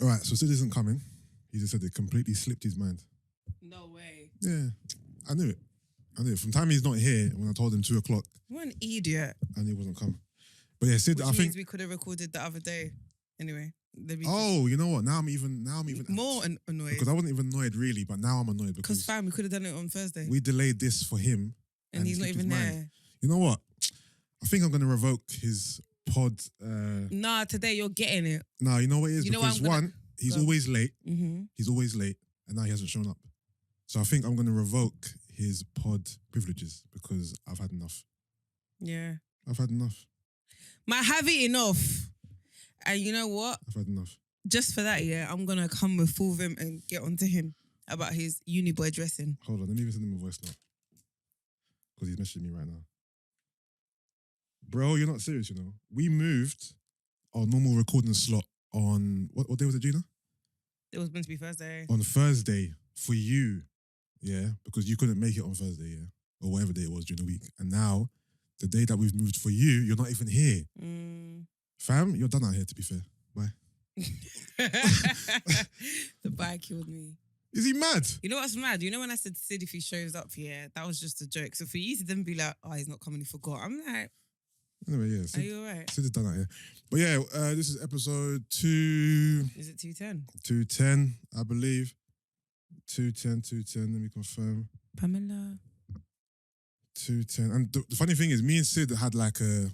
All right, so Sid isn't coming. He just said it completely slipped his mind. No way. Yeah, I knew it. From time he's not here, when I told him 2 o'clock, What an idiot. and he wasn't coming. But yeah, Sid, Which I means think. we could have recorded the other day. Anyway. Oh, you know what? Now I'm even more annoyed. because I wasn't even annoyed really, but now I'm annoyed Because fam, we could have done it on Thursday. we delayed this for him, and he's not slipped his even mind. there. You know what? I think I'm gonna revoke his pod. Nah, today you're getting it. No, you know what it is? You know what because I'm gonna- one, he's Go. always late. Mm-hmm. He's always late, and now he hasn't shown up. So I think I'm gonna revoke his pod privileges because I've had enough. Yeah. I've had enough. Might have it enough. And you know what? I've had enough. Just for that, yeah, I'm gonna come with full vim and get onto him about his uni boy dressing. Hold on, let me even send him a voice note because he's messaging me right now. Bro, you're not serious, you know. We moved our normal recording slot on what day was it, Gina? It was meant to be Thursday. On Thursday for you, yeah, because you couldn't make it on Thursday, yeah, or whatever day it was during the week. And now, the day that we've moved for you, you're not even here. Fam, you're done out here, to be fair. Bye. The bike killed me. Is he mad? You know what's mad? You know when I said Sid, if he shows up, yeah, that was just a joke. So for you to then be like, oh, he's not coming, he forgot. I'm like, Anyway, yeah. are you alright? Sid is done out here. But yeah, this is episode 2... Is it 210? 210, I believe. 210, let me confirm. Pamela. 210. And the funny thing is, me and Sid had like a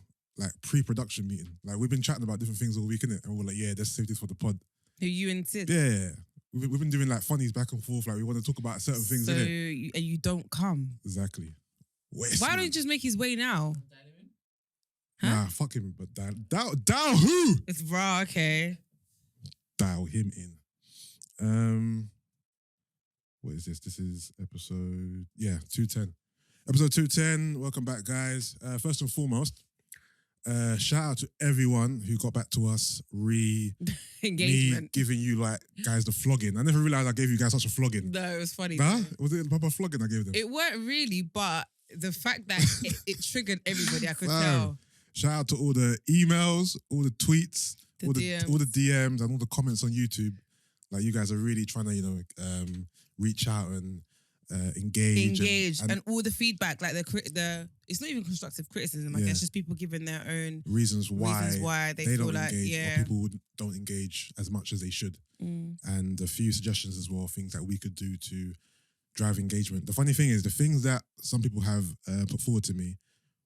pre-production meeting. Like we've been chatting about different things all week, innit? And we're like, yeah, let's save this for the pod. Who, you and Sid? Yeah. We've been doing like funnies back and forth. Like we want to talk about certain things, So innit? you don't come. Exactly. Why don't you just make his way now? Huh? Nah, fuck him. But dial who? It's raw, okay. Dial him in. What is this? This is episode 210. Episode 210. Welcome back, guys. First and foremost, shout out to everyone who got back to us Engagement. me giving you like guys the flogging. I never realized I gave you guys such a flogging. No, it was funny. Nah? Was it a proper flogging I gave them? It weren't really, but the fact that it triggered everybody, I could Fam. tell. Shout out to all the emails, all the tweets, The all DMs. the DMs and all the comments on YouTube. Like you guys are really trying to, reach out and engage. And all the feedback, like the it's not even constructive criticism. I guess just people giving their own reasons why they they feel don't like engage, yeah. or people don't engage as much as they should. And a few suggestions as well, things that we could do to drive engagement. The funny thing is, the things that some people have put forward to me,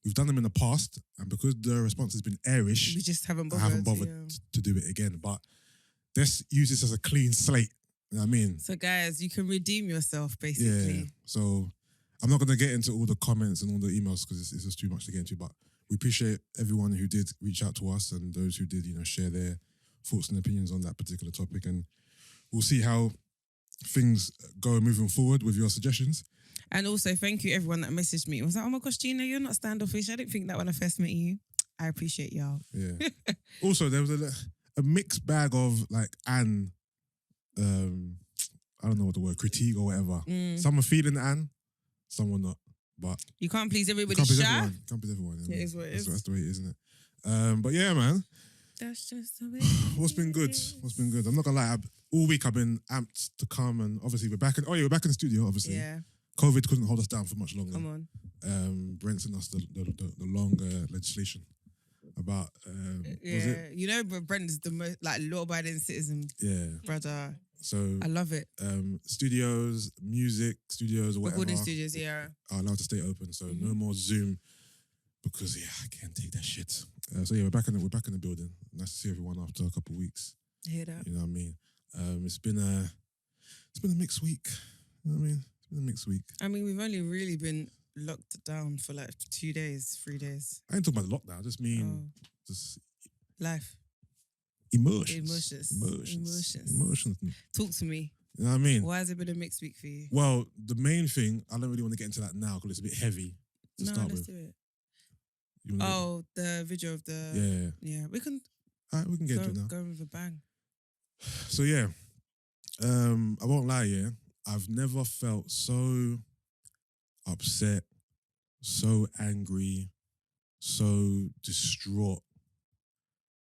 we've done them in the past, and because the response has been airish, We just haven't I bothered. haven't bothered yeah. to do it again. But let's use this as a clean slate. You know what I mean? So guys, you can redeem yourself basically. Yeah. So I'm not going to get into all the comments and all the emails because it's just too much to get into. But we appreciate everyone who did reach out to us and those who did, share their thoughts and opinions on that particular topic. And we'll see how things go moving forward with your suggestions. And also, thank you everyone that messaged me. It was like, oh my gosh, Gina, you're not standoffish. I didn't think that when I first met you. I appreciate y'all. Yeah. Also, there was a mixed bag of like Anne, I don't know what the word, critique or whatever. Some are feeling Anne, some were not. But You can't please everybody, can't please Sha. everyone. Can't please everyone. It is what it is. That's the way it is, isn't it? But yeah, man. That's just the way. What's been good? What's been good? I'm not gonna lie. All week I've been amped to come, and obviously we're back. We're back in the studio. Obviously, Yeah, COVID couldn't hold us down for much longer. come on. Brent sent us the long legislation about. Was it? You know, Brendan's the most law-abiding citizen, Yeah. brother. So I love it. studios, music studios, or whatever, Recording studios, yeah. are allowed to stay open. So no more Zoom because I can't take that shit. So yeah, we're back in the building. Nice to see everyone after a couple of weeks. Hear that? You know what I mean? It's been a mixed week. You know what I mean? It's been a mixed week. I mean, we've only really been locked down for like 2 days, 3 days. I ain't talking about lockdown. I just mean just Life. emotions. Emotions. Talk to me. You know what I mean? Why has it been a mixed week for you? Well, the main thing, I don't really want to get into that now because it's a bit heavy to No, start let's with. do it. You wanna Oh, the video of the... Yeah, we can All right, we can get into it now. go with a bang. So yeah, I won't lie, yeah. I've never felt so upset, so angry, so distraught.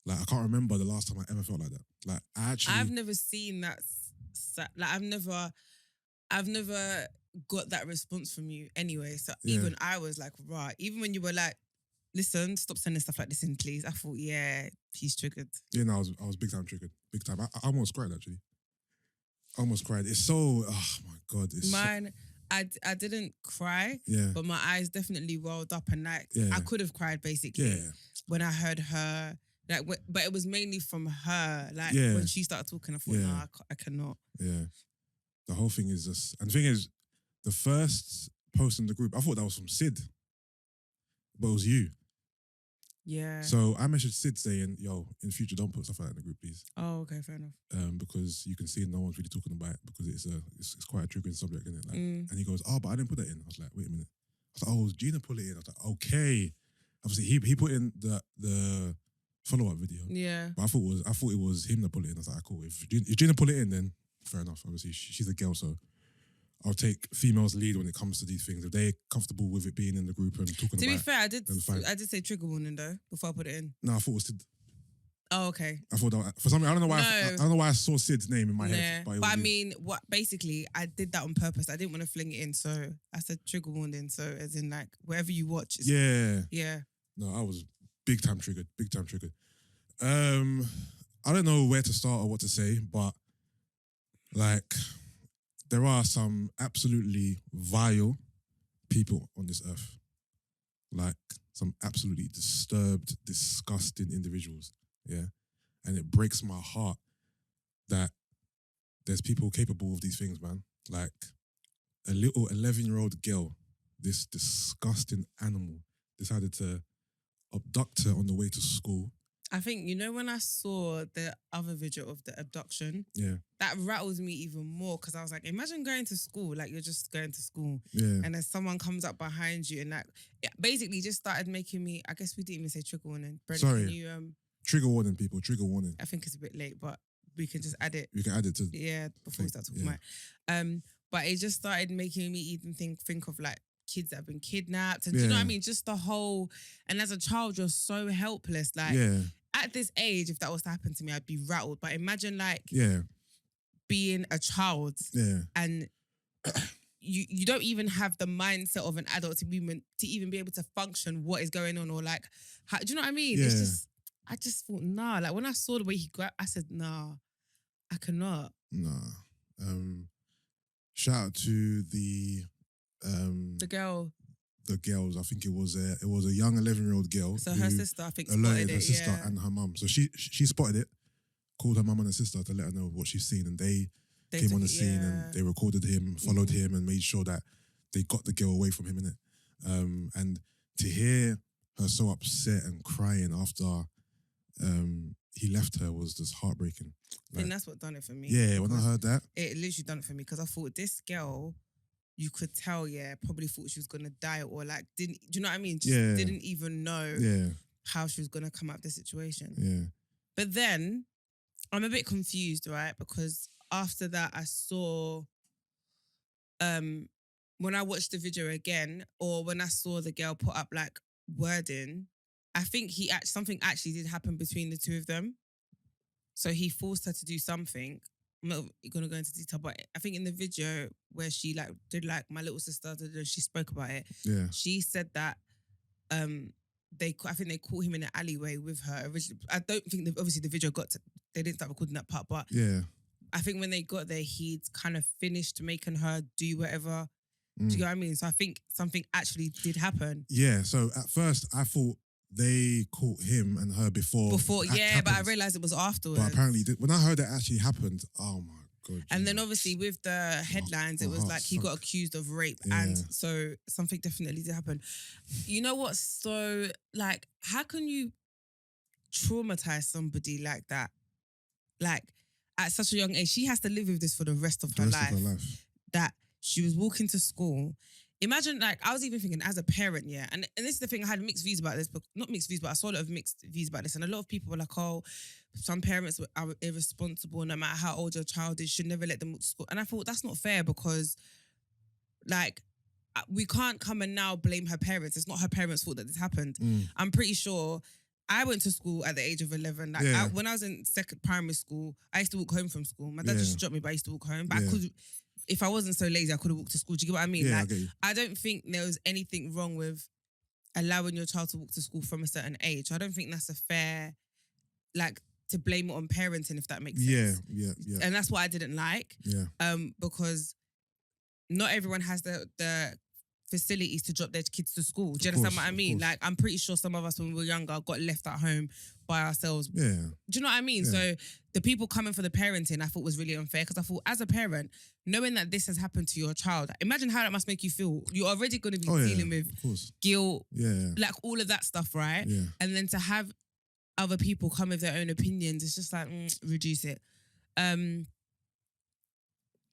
Like I can't remember the last time I ever felt like that. Like I actually, I've never seen that. Like I've never got that response from you anyway. So Yeah. even I was like, right. Even when you were like, listen, stop sending stuff like this in, please. I thought, yeah, he's triggered. yeah, no, I was big time triggered, big time. I almost cried actually. I almost cried. It's so, oh my God. It's Mine, I didn't cry, yeah, but my eyes definitely rolled up, and like Yeah. I could have cried basically yeah, when I heard her. Like, but it was mainly from her. Like Yeah. when she started talking, I thought, Yeah. nah, I cannot. yeah. The whole thing is just, and the thing is, the first post in the group, I thought that was from Sid, but it was you. Yeah. So I messaged Sid saying, yo, in future, don't put stuff like that in the group, please. Oh, okay, fair enough. Because you can see no one's really talking about it because it's quite a triggering subject, isn't it? Like, Mm. And he goes, oh, but I didn't put that in. I was like, wait a minute. I was like, oh, Gina put it in. I was like, okay. Obviously, he put in the follow-up video. Yeah. But I thought it was him that put it in. I was like, cool. If Gina put it in, then fair enough. Obviously, she's a girl, so I'll take females lead when it comes to these things. If they're comfortable with it being in the group and talking To about be fair, I did. then fine. I did say trigger warning though before I put it in. No, I thought it was Sid. Oh, okay. I thought that for something. I don't know why. No. I don't know why I saw Sid's name in my Yeah. head. But, But I mean, what basically I did that on purpose. I didn't want to fling it in, so I said trigger warning. So as in like wherever you watch, it's, yeah. No, I was big time triggered. Big time triggered. I don't know where to start or what to say, but like there are some absolutely vile people on this earth. Like some absolutely disturbed, disgusting individuals. Yeah. And it breaks my heart that there's people capable of these things, man. Like a little 11-year-old girl, this disgusting animal, decided to abduct her on the way to school. I think, you know, when I saw the other video of the abduction, Yeah. that rattles me even more because I was like, imagine going to school, like you're just going to school Yeah. and then someone comes up behind you and like it basically just started making me, I guess we didn't even say trigger warning. Brent, Sorry. can you, Trigger warning, people. Trigger warning. I think it's a bit late, but we can just add it. You can add it to. Yeah, before we start talking Yeah. about it. But it just started making me even think of like kids that have been kidnapped. And do you know what I Yeah. mean? Just the whole, and as a child, you're so helpless. Like Yeah. at this age, if that was to happen to me, I'd be rattled. But imagine like Yeah. being a child Yeah. and you don't even have the mindset of an adult to even be able to function what is going on or like, how, do you know what I mean? It's Yeah. just, I just thought, nah. Like when I saw the way he grabbed, I said, nah, I cannot. Nah. Shout out to the girl, the girls. I think it was a young 11-year-old girl. so her who sister, I think, alerted spotted her it. sister Yeah. and her mum. So she spotted it, called her mum and her sister to let her know what she's seen, and they came took on the it, scene yeah. and they recorded him, followed him, and made sure that they got the girl away from him, innit? And to hear her so upset and crying after he left her was just heartbreaking. I think that's what done it for me. Yeah, when I because heard that, it literally done it for me because I thought this girl, you could tell, probably thought she was gonna die or like didn't. Do you know what I mean? Just Yeah. didn't even know yeah, how she was gonna come out of the situation. yeah, But then I'm a bit confused, right? Because after that, I saw, when I watched the video again, or when I saw the girl put up like wording, I think something actually did happen between the two of them. So he forced her to do something. I'm not gonna go into detail, but I think in the video where she like did like my little sister, she spoke about it. yeah, She said that I think they caught him in an alleyway with her. Originally, I don't think obviously the video they didn't start recording that part, but yeah. I think when they got there, he'd kind of finished making her do whatever. Do Mm. you know what I mean? So I think something actually did happen. Yeah, so at first I thought they caught him and her before. Before, the act yeah, but I happened. realised it was afterwards. But apparently, when I heard that actually happened, oh my God. And then Jesus. obviously with the headlines, it my was heart like he got sunk. accused of rape. Yeah. And so something definitely did happen. You know what's so, like, how can you traumatize somebody like that? Like, at such a young age, she has to live with this for the rest of The her rest life. of her life. That she was walking to school. Imagine, like, I was even thinking as a parent, yeah. And this is the thing, I had mixed views about this, but not mixed views, but I saw a lot of mixed views about this. And a lot of people were like, oh, some parents are irresponsible, no matter how old your child is, should never let them go to school. And I thought that's not fair because, like, we can't come and now blame her parents. It's not her parents' fault that this happened. Mm. I'm pretty sure I went to school at the age of 11. Like Yeah. when I was in second primary school, I used to walk home from school. My dad Yeah. just dropped me, but I used to walk home. But I Yeah. could, if I wasn't so lazy, I could have walked to school. Do you get what I mean? Yeah, I Like, get you. I don't think there was anything wrong with allowing your child to walk to school from a certain age. I don't think that's a fair, like, to blame it on parenting, if that makes sense. Yeah. And that's what I didn't like. Yeah. Because not everyone has the facilities to drop their kids to school. Do you Of understand course, what I of mean? course. Like, I'm pretty sure some of us when we were younger got left at home by ourselves. Yeah. Do you know what I mean? Yeah. So the people coming for the parenting, I thought was really unfair because I thought, as a parent, knowing that this has happened to your child, imagine how that must make you feel. You're already going to be dealing with of course. guilt, Yeah. like all of that stuff, right? Yeah. And then to have other people come with their own opinions, it's just like, reduce it.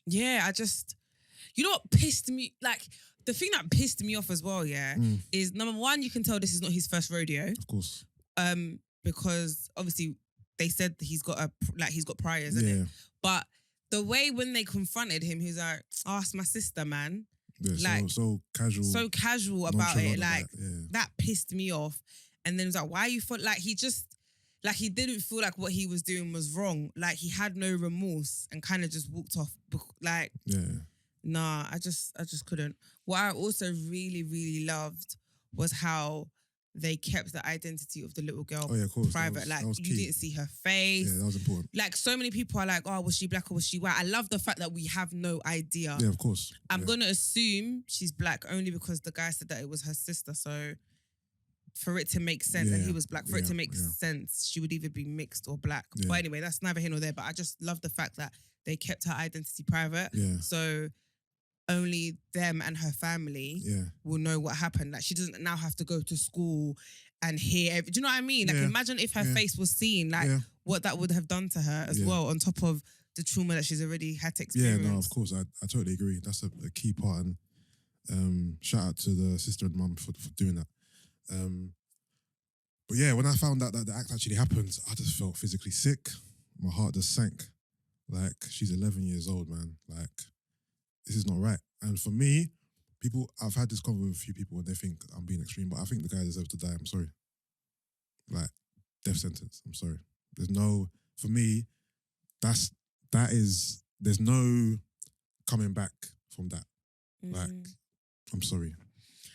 Yeah, I just, you know what pissed me, like, the thing that pissed me off as well, is number one, you can tell this is not his first rodeo. Of course. Because obviously they said he's got priors, isn't it? But the way when they confronted him, he was like, "Oh, it's my sister, man." Yeah, like so casual. So casual about it. Like that, that pissed me off. And then it was like, why you felt like he didn't feel like what he was doing was wrong. Like he had no remorse and kind of just walked off. Like, nah, I just couldn't. What I also really, really loved was how they kept the identity of the little girl private. Like you didn't see her face. Yeah, that was important. Like so many people are like, oh, was she black or was she white? I love the fact that we have no idea. Yeah, of course. I'm gonna assume she's black only because the guy said that it was her sister. So for it to make sense, and he was black, for it to make sense, she would either be mixed or black. Yeah. But anyway, that's neither here nor there. But I just love the fact that they kept her identity private. Yeah. So only them and her family will know what happened. Like she doesn't now have to go to school and hear. Do you know what I mean? Like imagine if her face was seen, like what that would have done to her as well, on top of the trauma that she's already had to experience. Yeah, no, of course, I totally agree. That's a key part, and shout out to the sister and mum for doing that. But yeah, when I found out that the act actually happened, I just felt physically sick. My heart just sank. Like, she's 11 years old, man. Like, this is not right. And for me, I've had this convo with a few people and they think I'm being extreme, but I think the guy deserves to die. I'm sorry. Like, death sentence. I'm sorry. For me, there's no coming back from that. Like, I'm sorry.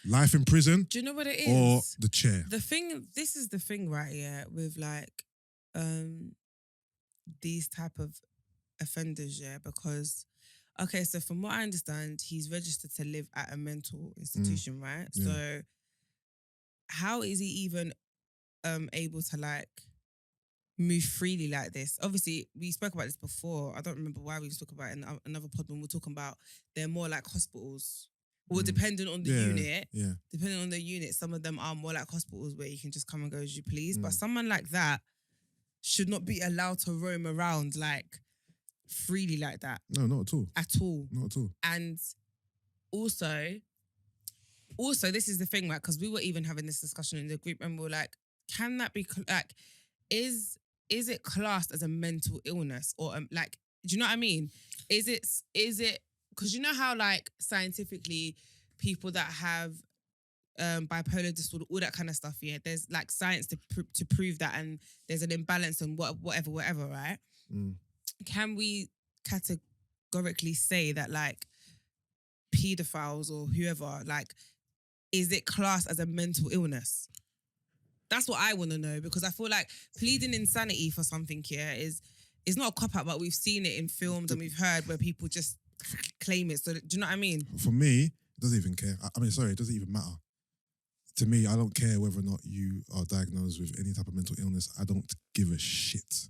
Life in prison. Do you know what it is? Or the chair. This is the thing, right? Yeah, with like these type of offenders, because okay, so from what I understand, he's registered to live at a mental institution, right? Yeah. So how is he even able to like move freely like this? Obviously, we spoke about this before. I don't remember why we spoke about it in another pod when we were talking about they're more like hospitals. Well, depending on the unit, depending on the unit, some of them are more like hospitals where you can just come and go as you please. But someone like that should not be allowed to roam around like freely like that. No, not at all. At all. Not at all. And also, this is the thing, right? Because we were even having this discussion in the group and we were like, can that be like, is it classed as a mental illness or like, do you know what I mean? Is it? Because you know how like scientifically people that have bipolar disorder, all that kind of stuff, there's like science to prove that, and there's an imbalance and whatever, right? Can we categorically say that like pedophiles or whoever, like, is it classed as a mental illness? That's what I want to know, because I feel like pleading insanity for something here is not a cop-out, but we've seen it in films and we've heard where people just claim it. So do you know what I mean? For me, it doesn't even care. It doesn't even matter. To me, I don't care whether or not you are diagnosed with any type of mental illness. I don't give a shit.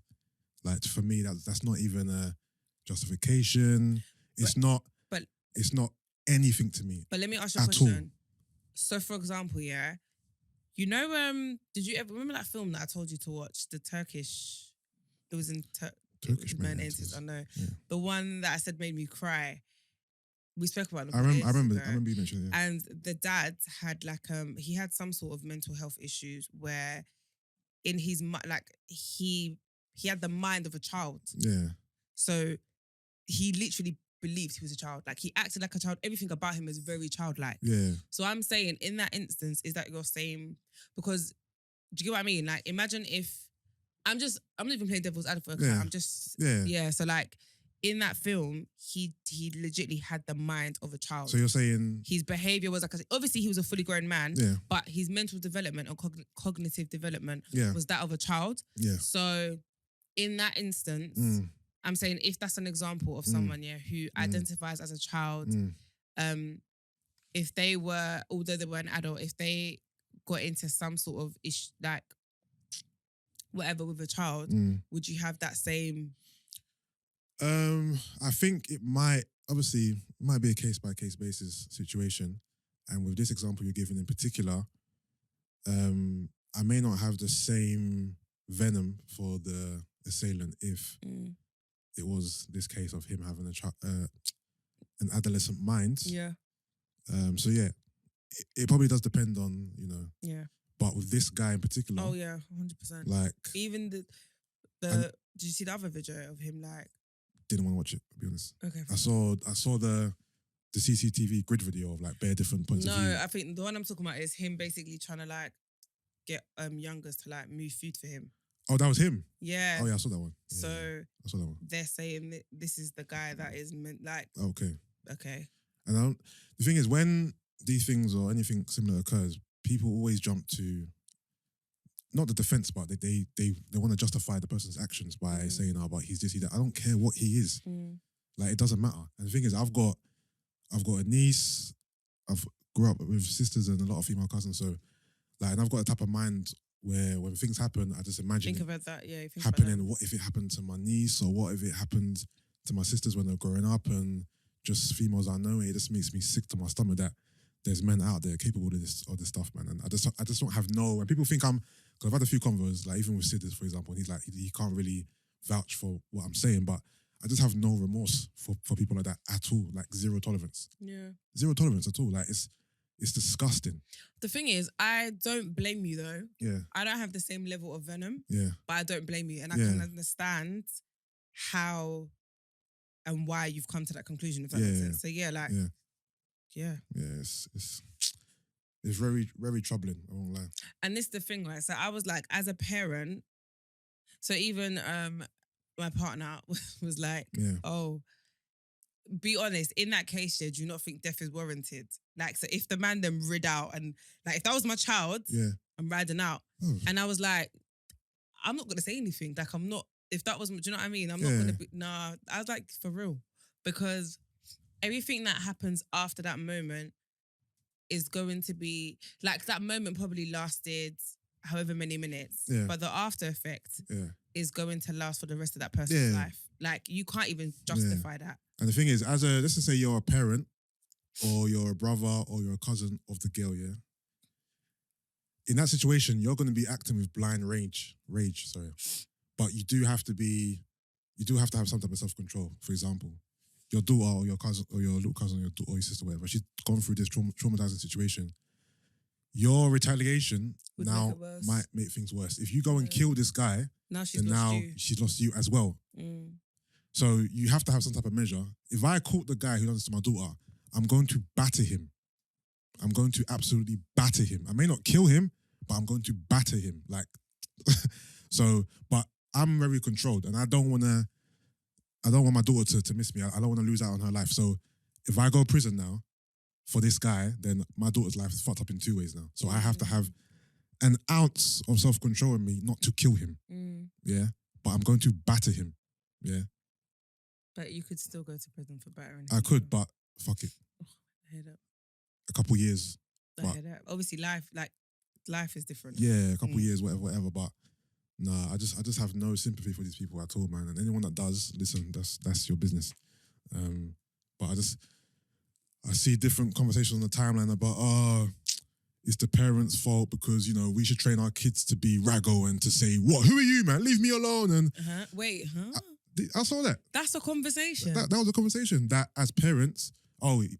Like, for me, that's not even a justification. It's not anything to me. But let me ask you a question. So, for example, you know, did you ever remember that film that I told you to watch? The Turkish, it was in Turkish Man Man Enters, I know. Yeah. The one that I said made me cry. We spoke about it. I remember you mentioned it. Yeah. And the dad had like he had some sort of mental health issues where in his like he had the mind of a child. Yeah. So he literally believed he was a child. Like he acted like a child. Everything about him is very childlike. Yeah. So I'm saying in that instance, is that your same? Because Do you get what I mean? Like, imagine if I'm not even playing devil's advocate. Yeah. I'm just Yeah. So like in that film, he legitimately had the mind of a child. So you're saying his behavior was like obviously he was a fully grown man. Yeah. But his mental development or cognitive development Yeah. was that of a child. Yeah. So in that instance, I'm saying if that's an example of someone who identifies as a child, if they were, although they were an adult, if they got into some sort of issue, like whatever with a child, would you have that same? I think it might be a case by case basis situation, and with this example you're giving in particular, I may not have the same venom for the assailant if it was this case of him having an adolescent mind. Yeah. So yeah, it probably does depend on, Yeah. But with this guy in particular, oh yeah, 100%. like even the did you see the other video of him like? Didn't want to watch it, to be honest. Okay. I saw the CCTV grid video of like bare different points of view. No, I think the one I'm talking about is him basically trying to like get youngers to like move food for him. Oh, that was him? Yeah. Oh yeah, I saw that one. Yeah, so I saw that one. They're saying that this is the guy that is meant like. Okay. And the thing is, when these things or anything similar occurs, people always jump to not the defense, but they want to justify the person's actions by saying, "Oh, but he's this, he that." I don't care what he is. Like, it doesn't matter. And the thing is, I've got a niece. I've grew up with sisters and a lot of female cousins, so like, and I've got a type of mind where when things happen, I just imagine think about that. Yeah, think happening. about that. What if it happened to my niece, or what if it happened to my sisters when they're growing up, and just females I know? It just makes me sick to my stomach that there's men out there capable of this stuff, man. And I just don't have no. When people think because I've had a few convos, like even with Sid, for example, and he's like he can't really vouch for what I'm saying, but I just have no remorse for people like that at all. Like, zero tolerance. Yeah. Zero tolerance at all. Like, it's disgusting. The thing is, I don't blame you though. Yeah. I don't have the same level of venom. Yeah. But I don't blame you. And I can understand how and why you've come to that conclusion, if that makes sense. So yeah, like, yeah. Yeah, it's very, very troubling, I won't lie. And this is the thing, right? So I was like, as a parent, so even my partner was like, oh, be honest, in that case, do you not think death is warranted? Like, so if the man then rid out, and like, if that was my child, I'm riding out. And I was like, I'm not going to say anything. Like, I'm not, if that was, do you know what I mean? I'm not going to be, nah. I was like, for real. Because everything that happens after that moment is going to be, like, that moment probably lasted however many minutes. But the after effect is going to last for the rest of that person's life. Like, you can't even justify that. And the thing is, let's just say you're a parent, or you're a brother, or you're a cousin of the girl, in that situation, you're going to be acting with blind rage, but you do have to have some type of self-control. For example, your daughter or your cousin or your little cousin or your sister, whatever, she's gone through this traumatizing situation. Your retaliation might make things worse. If you go and kill this guy, she's lost you as well. So you have to have some type of measure. If I caught the guy who does this to my daughter, I'm going to batter him. I'm going to absolutely batter him. I may not kill him, but I'm going to batter him. Like, but I'm very controlled, and I don't want my daughter to miss me. I don't want to lose out on her life. So if I go to prison now for this guy, then my daughter's life is fucked up in two ways now. So I have to have an ounce of self-control in me not to kill him. Yeah. But I'm going to batter him. Yeah. But you could still go to prison for battering. I could, but fuck it. I hear that. A couple years. I hear that. Obviously, life is different. Yeah, a couple years, whatever. But nah, I just have no sympathy for these people at all, man. And anyone that does, listen, that's your business. But I see different conversations on the timeline about, it's the parents' fault because, we should train our kids to be raggo and to say, what? Who are you, man? Leave me alone. And wait, I saw that. That's a conversation. That was a conversation that as parents,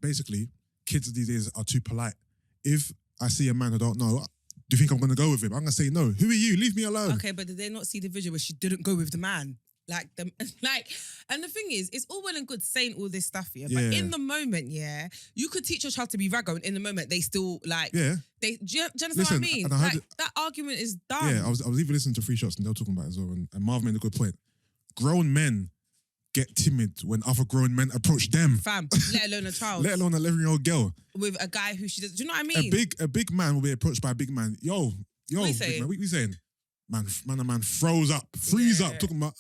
basically, kids these days are too polite. If I see a man who don't know, do you think I'm going to go with him? I'm going to say no. Who are you? Leave me alone. Okay, but did they not see the video where she didn't go with the man? Like and the thing is, it's all well and good saying all this stuff, but in the moment, you could teach your child to be raggo, and in the moment they still like, do you understand what I mean? Like that argument is dumb. Yeah, I was even listening to Free Shots and they were talking about it as well, and Marv made a good point. Grown men get timid when other grown men approach them. Fam, let alone a child. Let alone an 11-year-old girl. With a guy who she does. Do you know what I mean? A big man will be approached by a big man. Yo, what big man, what you saying? Man freeze up, talking about,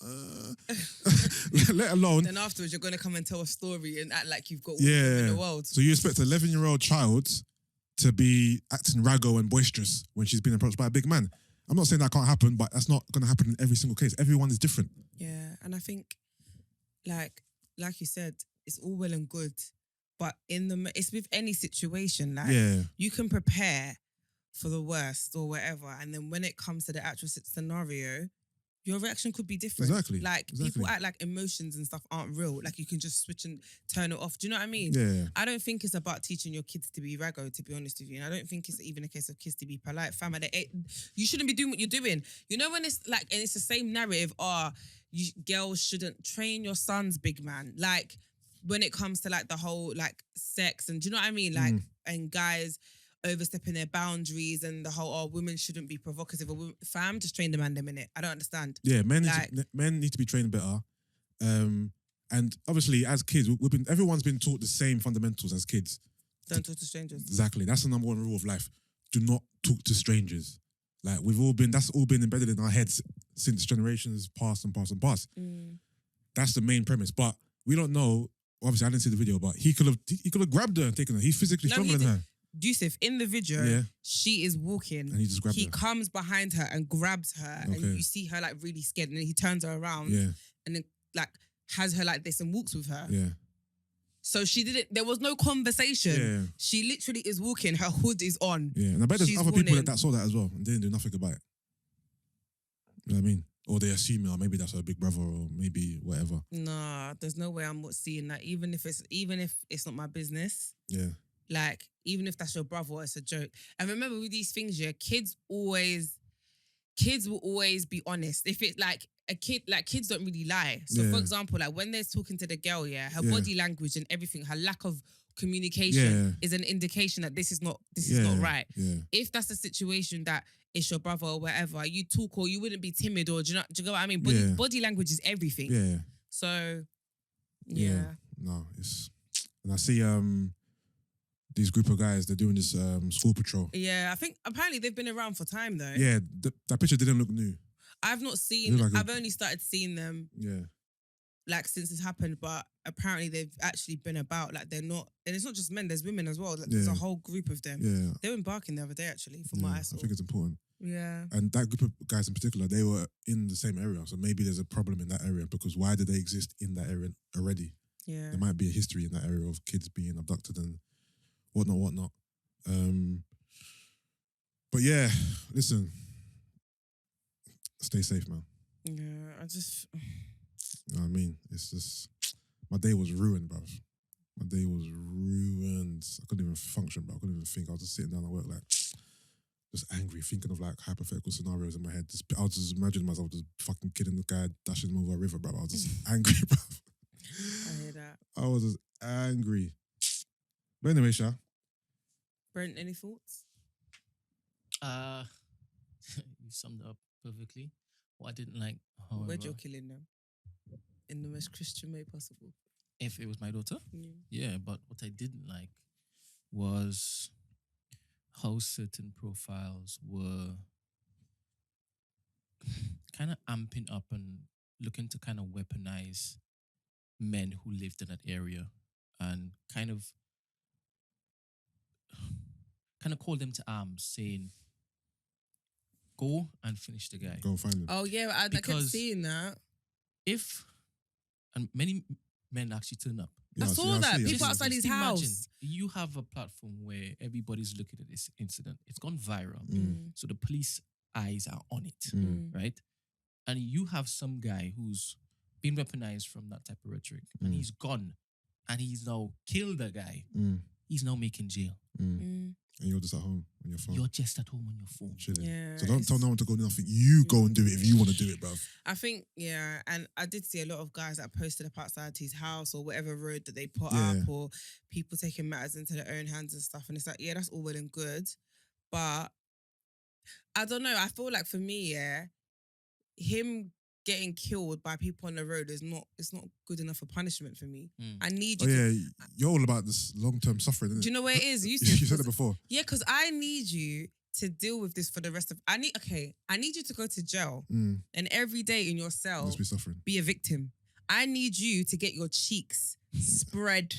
let alone. Then afterwards, you're going to come and tell a story and act like you've got all in the world. So you expect an 11-year-old child to be acting raggo and boisterous when she's been approached by a big man. I'm not saying that can't happen, but that's not going to happen in every single case. Everyone is different. Yeah, and I think, like you said, it's all well and good, but it's with any situation. Like, you can prepare for the worst or whatever, and then when it comes to the actual scenario, your reaction could be different. Exactly. People act like emotions and stuff aren't real. Like you can just switch and turn it off. Do you know what I mean? Yeah. I don't think it's about teaching your kids to be raggo, to be honest with you. And I don't think it's even a case of kids to be polite. Fam, you shouldn't be doing what you're doing. You know when it's like, and it's the same narrative, girls shouldn't train your sons, big man. Like when it comes to like the whole like sex and do you know what I mean? Like, and guys overstepping their boundaries and the whole, women shouldn't be provocative. Or fam, just train the man them in it. I don't understand. Yeah, men need to be trained better. And obviously, as kids, everyone's been taught the same fundamentals as kids. Don't talk to strangers. Exactly. That's the number one rule of life. Do not talk to strangers. Like that's all been embedded in our heads since generations past and past and past. That's the main premise. But we don't know. Obviously, I didn't see the video, but he could have grabbed her and taken her. He's physically stronger than her. Yusuff, in the video, she is walking. And he just grabbed her. He comes behind her and grabs her. Okay. And you see her like really scared. And then he turns her around. Yeah. And then like has her like this and walks with her. Yeah. So she didn't, there was no conversation. Yeah. She literally is walking. Her hood is on. Yeah. And I bet there's other people that saw that as well and didn't do nothing about it. You know what I mean? Or they assume, maybe that's her big brother or maybe whatever. Nah, there's no way I'm seeing that. Even if it's not my business. Yeah. Like, even if that's your brother, it's a joke. And remember with these things, kids will always be honest. If it's like a kid, like kids don't really lie. So for example, like when they're talking to the girl, her body language and everything, her lack of communication is an indication that this is not right. Yeah. If that's a situation that it's your brother or whatever, you talk or you wouldn't be timid or do you know what I mean? Body language is everything. Yeah. So No, and I see these group of guys, they're doing this school patrol. Yeah, I think apparently they've been around for time though. Yeah, that picture didn't look new. I've not seen, I've only started seeing them like since it's happened, but apparently they've actually been about, like they're not, and it's not just men, there's women as well. Like, there's a whole group of them. Yeah. They were embarking the other day actually, from what I saw. I think it's important. Yeah. And that group of guys in particular, they were in the same area, so maybe there's a problem in that area because why did they exist in that area already? Yeah. There might be a history in that area of kids being abducted and whatnot. But yeah, listen, stay safe, man. Yeah, You know what I mean? It's just, my day was ruined, bruv. My day was ruined. I couldn't even function, bro. I couldn't even think. I was just sitting down at work, like, just angry, thinking of like hypothetical scenarios in my head. I was just imagining myself just fucking killing the guy, dashing him over a river, bro. I was just angry, bro. I hear that. I was just angry. But anyway, Sha. Brent, any thoughts? You summed it up perfectly. What I didn't like, however, Where'd you killing them? In the most Christian way possible. If it was my daughter? Yeah. But what I didn't like was how certain profiles were kind of amping up and looking to kind of weaponize men who lived in that area and kind of call them to arms, saying, go and finish the guy. Go and find him. Oh yeah, I kept seeing that. And many men actually turn up. I saw that. People outside his house. Imagine, you have a platform where everybody's looking at this incident. It's gone viral. So the police eyes are on it, right? And you have some guy who's been weaponized from that type of rhetoric and he's gone and he's now killed a guy. He's now making jail. And you're just at home on your phone. You're just at home on your phone. Chilling. Yeah, So don't tell no one to go do nothing. You go and do it if you want to do it, bruv. I think, yeah, and I did see a lot of guys that posted up outside his house or whatever road that they put up, or people taking matters into their own hands and stuff. And it's like, yeah, that's all well and good. But I don't know. I feel like for me, him getting killed by people on the road it's not good enough for punishment for me. I need you you're all about this long-term suffering, isn't it? Do you know where it is? You said it before. Yeah, because I need you to deal with this for the rest of... I need you to go to jail and every day in your cell Just be suffering. Be a victim. I need you to get your cheeks spread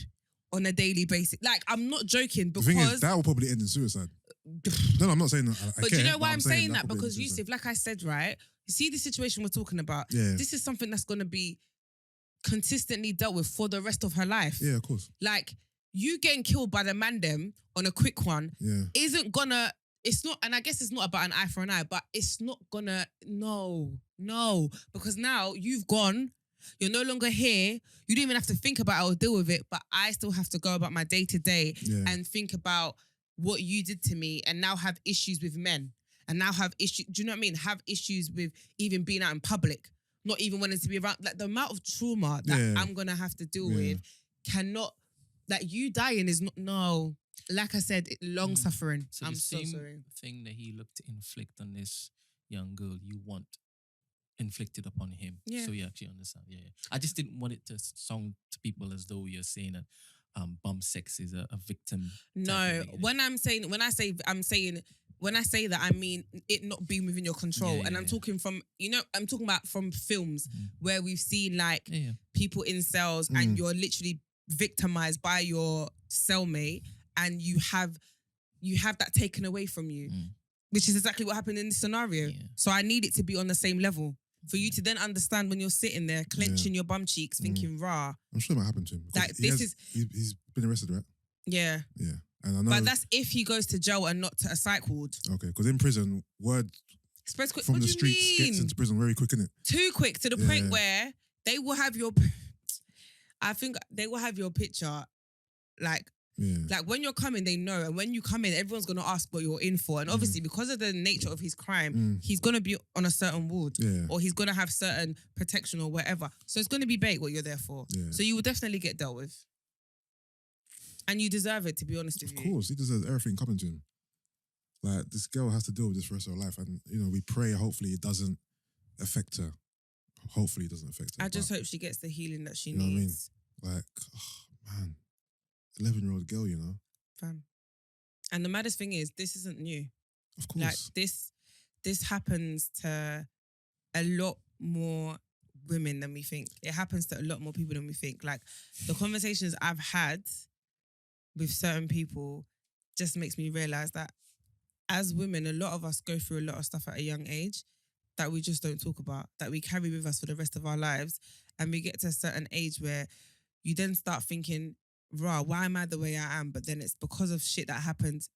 on a daily basis. Like, I'm not joking because... The thing is, that will probably end in suicide. No, I'm not saying that. But do you know why I'm saying that? Because Yusuff, like I said, right? You see the situation we're talking about? Yeah. This is something that's going to be consistently dealt with for the rest of her life. Yeah, of course. Like, you getting killed by the man them on a quick one isn't gonna... It's not... And I guess it's not about an eye for an eye, but it's not gonna... No. Because now you've gone... You're no longer here. You don't even have to think about it or deal with it, but I still have to go about my day-to-day and think about what you did to me and now have issues with men. And now have issues, do you know what I mean? Have issues with even being out in public, not even wanting to be around. Like, the amount of trauma that I'm going to have to deal with cannot, like, you dying is not, no. Like I said, long suffering. So I'm the so same sorry. thing that he looked to inflict on this young girl, you want inflicted upon him. Yeah. So you actually understand. Yeah. I just didn't want it to sound to people as though you're saying that bum sex is a victim. No, when I say that, I mean it not being within your control. I'm talking from, I'm talking about from films where we've seen like people in cells and you're literally victimized by your cellmate and you have that taken away from you, which is exactly what happened in this scenario. Yeah. So I need it to be on the same level for you to then understand when you're sitting there clenching your bum cheeks thinking, rah. I'm sure it might happen to him. Like, he's been arrested, right? Yeah. Yeah. And I know, but that's if he goes to jail and not to a psych ward. Okay, because in prison, word spreads quick. From the streets gets into prison very quick, innit? Too quick, to the point where they will have your... I think they will have your picture, like when you're coming, they know. And when you come in, everyone's going to ask what you're in for. And obviously, because of the nature of his crime, he's going to be on a certain ward or he's going to have certain protection or whatever. So it's going to be bait what you're there for. Yeah. So you will definitely get dealt with. And you deserve it, to be honest with you. Of course, he deserves everything coming to him. Like, this girl has to deal with this for the rest of her life. And, we pray, hopefully, it doesn't affect her. Hopefully, it doesn't affect her. I just hope she gets the healing that she needs. What I mean? Like, man, 11-year-old girl, Fam. And the maddest thing is, this isn't new. Of course. Like, this happens to a lot more women than we think. It happens to a lot more people than we think. Like, the conversations I've had with certain people just makes me realise that as women, a lot of us go through a lot of stuff at a young age that we just don't talk about, that we carry with us for the rest of our lives. And we get to a certain age where you then start thinking, rah, why am I the way I am? But then it's because of shit that happened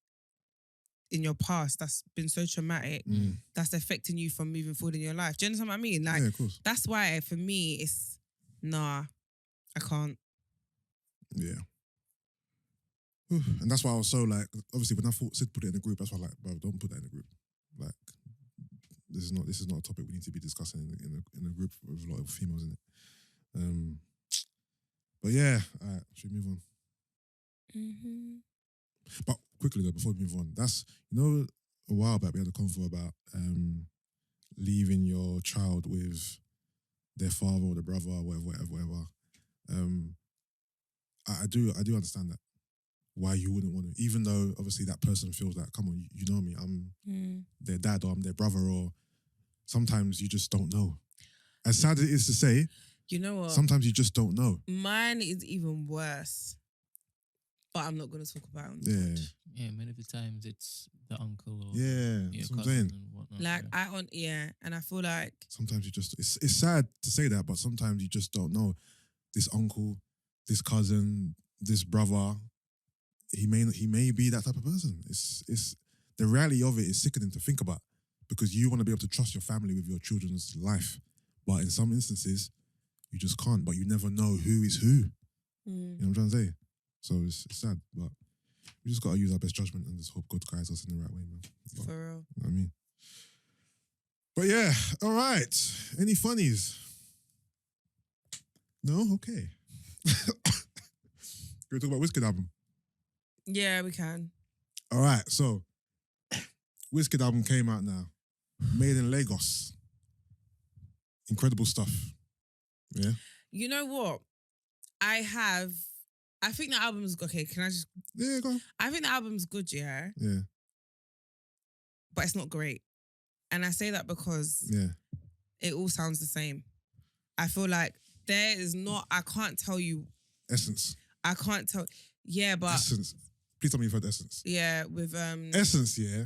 in your past that's been so traumatic that's affecting you from moving forward in your life. Do you understand what I mean? Like, of course. That's why for me it's, nah, I can't. Yeah. And that's why I was so like, obviously when I thought Sid put it in the group, that's why I was like, bro, don't put that in the group. Like, this is not a topic we need to be discussing in a group with a lot of females in it. But yeah, all right, should we move on? But quickly though, before we move on, that's, a while back we had a convo about leaving your child with their father or the brother, whatever. I do understand that. Why you wouldn't want to, even though obviously that person feels like, come on, you know me, I'm their dad or I'm their brother, or sometimes you just don't know. As sad as it is to say, you know what? Sometimes you just don't know. Mine is even worse, but I'm not going to talk about it. Yeah, many of the times it's the uncle or that's what I'm saying. And whatnot. Like, and I feel like sometimes you just, it's sad to say that, but sometimes you just don't know. This uncle, this cousin, this brother, he may be that type of person. It's the reality of it is sickening to think about, because you want to be able to trust your family with your children's life, but in some instances you just can't. But you never know who is who. You know what I'm trying to say? So it's sad, but we just gotta use our best judgment and just hope God guides us in the right way, man. But, For real. you know what I mean? But yeah, all right. Any funnies? No? Okay. Can we talk about Wizkid album? Yeah, we can. All right, so Wizkid album came out now. Made in Lagos. Incredible stuff. Yeah? You know what? I think the album's okay. Can I just? Yeah, go on. I think the album's good, yeah, Yeah, but it's not great. And I say that because yeah. it all sounds the same. I feel like there is not. I can't tell you. Essence. I can't tell. Yeah, but Essence. Please tell me you've heard Essence. yeah, with Essence, yeah,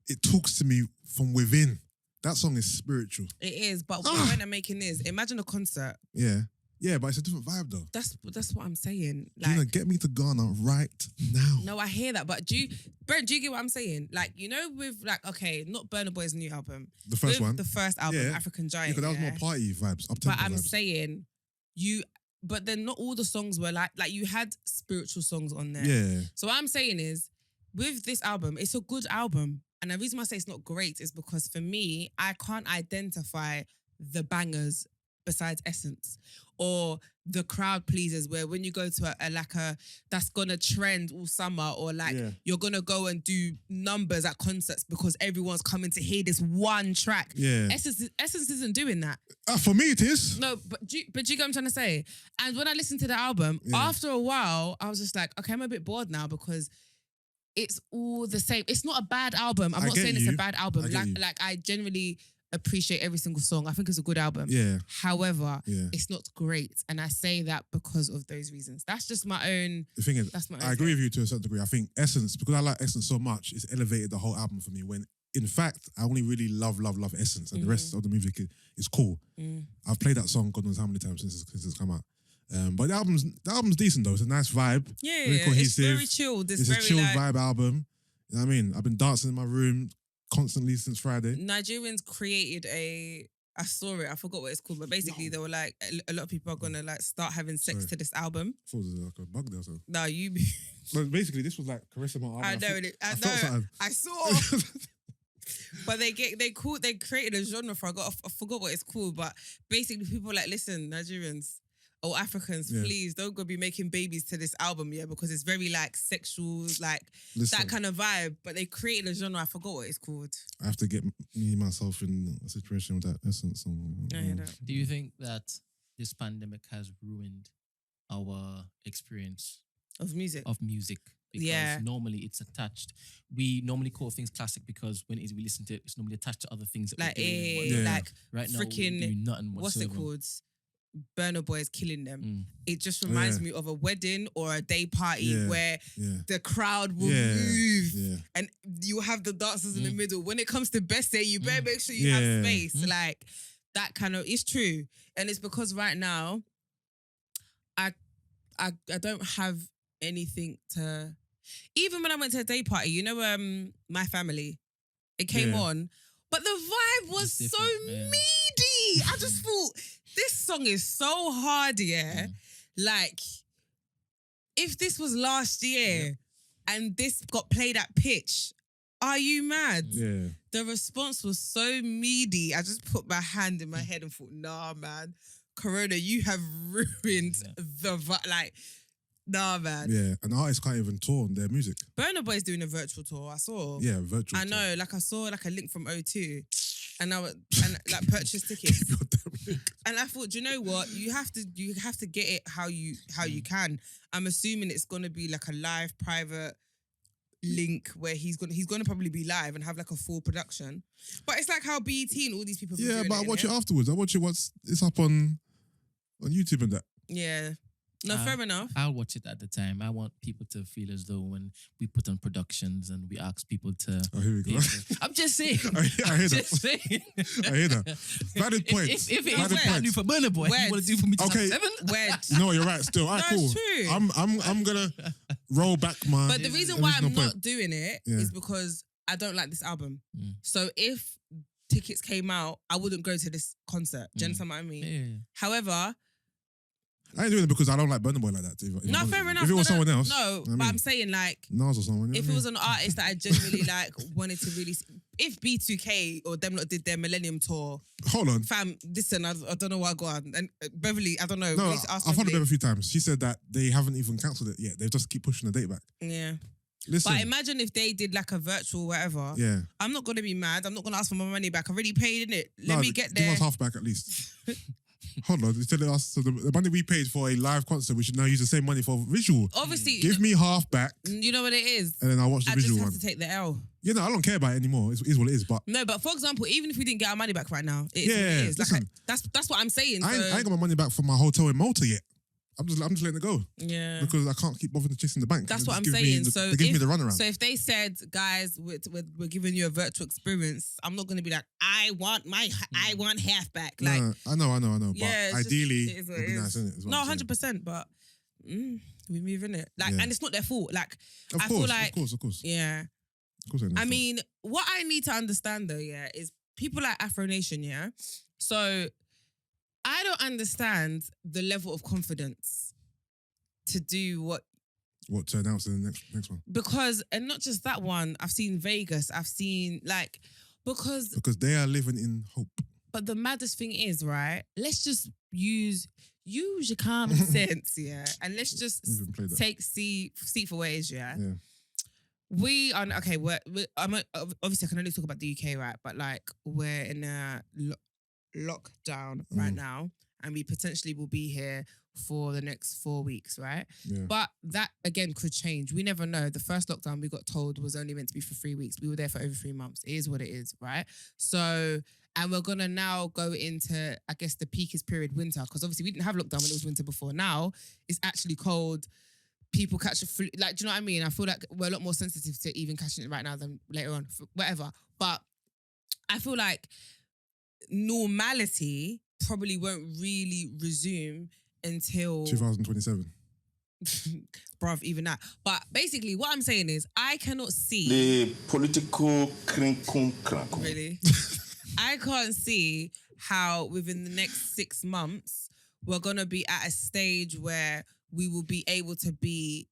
it talks to me from within. That song is spiritual. it is. But Ah. when I'm making this, imagine a concert. Yeah. Yeah, but it's a different vibe though. That's what I'm saying. Like, Gina, get me to Ghana right now. no, I hear that, but Brent, do you get what I'm saying? Like, you know, with like, okay, not Burna Boy's new album, The first with one. the first album, Yeah. African Yeah, Giant. because that was more party vibes, up-tempo But I'm vibes. saying but then not all the songs were like you had spiritual songs on there. Yeah. So what I'm saying is, with this album, it's a good album. And the reason why I say it's not great is because for me, I can't identify the bangers besides Essence or the crowd pleasers where when you go to a that's gonna trend all summer, or like Yeah. you're gonna go and do numbers at concerts because everyone's coming to hear this one track. Yeah. Essence isn't doing that. For me, it is. No, but do you get what I'm trying to say? And when I listened to the album, Yeah. after a while, I was just like, okay, I'm a bit bored now because it's all the same. It's not a bad album. I'm I not get saying it's you. a bad album. I get you. Like I generally appreciate every single song. I think it's a good album. Yeah. However, Yeah. it's not great. And I say that because of those reasons. That's just my own. The thing is, That's my own I agree take. with you to a certain degree. I think Essence, because I like Essence so much, it's elevated the whole album for me. When in fact, I only really love Essence, and the rest of the music is cool. I've played that song God knows how many times since it's come out. But the album's decent though. It's a nice vibe. Yeah, Very it's cohesive. very chilled. It's a very chilled like, vibe album. You know what I mean? I've been dancing in my room constantly since Friday. Nigerians created I saw it, I forgot what it's called, but basically they were like, a lot of people are gonna like start having sex Sorry. to this album. I thought it was like a bug there or something. No, you. But basically, this was like caressing my arm. I know felt- it. I felt know. something. I saw. But they created a genre for I forgot what it's called, but basically people were like, listen, Nigerians or Africans, Yeah. please don't go be making babies to this album, yeah, because it's very like sexual, like Listen, that kind of vibe. But they created a genre, I forgot what it's called. I have to get myself in a situation with that Essence song. I hear that. Do you think that this pandemic has ruined our experience Of music. of music? Because Yeah. normally it's attached. We normally call things classic because when we listen to it, it's normally attached to other things that Like we're doing. and a whatnot. Yeah. like Right now, freaking we're doing nothing what's it whatsoever. called? Burna Boy is killing them. Mm. It just reminds Yeah. me of a wedding or a day party Yeah. where Yeah. the crowd will Yeah. move Yeah. and you have the dancers in the Mm. middle. When it comes to best day, you better make sure you Yeah. have space. Mm. Like that kind of, it's true. And it's because right now, I don't have anything to, even when I went to a day party, you know, My Family, it came Yeah. on, but the vibe was It's so different, yeah. meaty. I just thought, this song is so hard, yeah. Like, if this was last year and this got played at pitch, are you mad? Yeah. The response was so meaty. I just put my hand in my head and thought, nah, man. Corona, you have ruined the vibe. Like, nah, man. Yeah. And artists can't even tour on their music. Burna Boy's doing a virtual tour. I saw. Yeah, virtual. I tour. know. Like, I saw like a link from O2 and like purchase tickets. Got that link. And I thought, do you know what? You have to get it how you can. I'm assuming it's gonna be like a live private link where he's gonna probably be live and have like a full production. But it's like how BET and all these people. have been Yeah, doing but I it, watch innit? it afterwards. I watch it once it's up on YouTube and that. Yeah. No, fair enough. I'll watch it at the time. I want people to feel as though when we put on productions and we ask people to. Oh, here we go. I'm just saying. I hear that. Just saying. I hear that. Valid points. If it Valid is brand new points. for Burna Boy, Word. you want to do for me Okay. 2007? Word. You know what? You're right. Still, alright, No, cool. it's true. I'm gonna roll back my. But the reason why I'm original not point. doing it Yeah. is because I don't like this album. Mm. So if tickets came out, I wouldn't go to this concert. Do you understand what I mean? Yeah. However, I ain't doing it because I don't like Burna Boy like that. No, fair enough. If it was No, someone else, no, but I'm saying like, Nas or someone. if it was an artist that I genuinely like wanted to really, if B2K or them lot did their Millennium Tour, hold on, fam, listen, I don't know what I got on. And Beverly, I don't know. no, Ask I've heard Beverly. Bev a few times. She said that they haven't even cancelled it yet. They just keep pushing the date back. Yeah. Listen, But imagine if they did like a virtual whatever. yeah. I'm not gonna be mad. I'm not gonna ask for my money back. I already paid in it. Let me get Give there. us half back at least. Hold on, you're telling us so the money we paid for a live concert, we should now use the same money for visual. Obviously, Give me half back, you know what it is. and then I'll watch the I visual just one. have to take the L. Yeah, no, I don't care about it anymore. It is what it is. But No, but for example, even if we didn't get our money back right now, it is what Yeah, it is. Like listen. that's what I'm saying. I So, ain't got my money back from my hotel in Malta yet. I'm just letting it go yeah. because I can't keep bothering chasing the bank. That's It what just I'm gives me saying. the- So they give me if- the runaround. So if they said, guys, we're giving you a virtual experience, I'm not gonna be like, I want half back. Like, no, I know. yeah, But it's just- ideally, it is what it'd be it nice, is. isn't it? no, 100%. But we move in it. Like, Yeah. and it's not their fault. Like, Of I course, feel like, of course. yeah. Of course, ain't no I fault. mean, what I need to understand though, yeah, is people like Afro Nation, yeah. So I don't understand the level of confidence to do what, what to announce in the next one? because, and not just that one. I've seen Vegas. I've seen like, because, Because they are living in hope. but the maddest thing is, right? Let's just use your common sense, yeah, and let's just We even played that. take see for where it is, yeah. Yeah. We are okay. Obviously I can only talk about the UK, right? But like we're in a lockdown right now, and we potentially will be here for the next 4 weeks, right? Yeah. But that again could change. We never know. The first lockdown we got told was only meant to be for 3 weeks. We were there for over 3 months. It is what it is, right? So, and we're gonna now go into, I guess, the peakest period, winter, because obviously we didn't have lockdown when it was winter before. Now it's actually cold. People catch a flu. Like, do you know what I mean? I feel like we're a lot more sensitive to even catching it right now than later on, whatever. But I feel like normality probably won't really resume until 2027. bruv, even that. But basically, what I'm saying is, I cannot see The political crinkum. really. I can't see how within the next 6 months we're gonna be at a stage where we will be able to be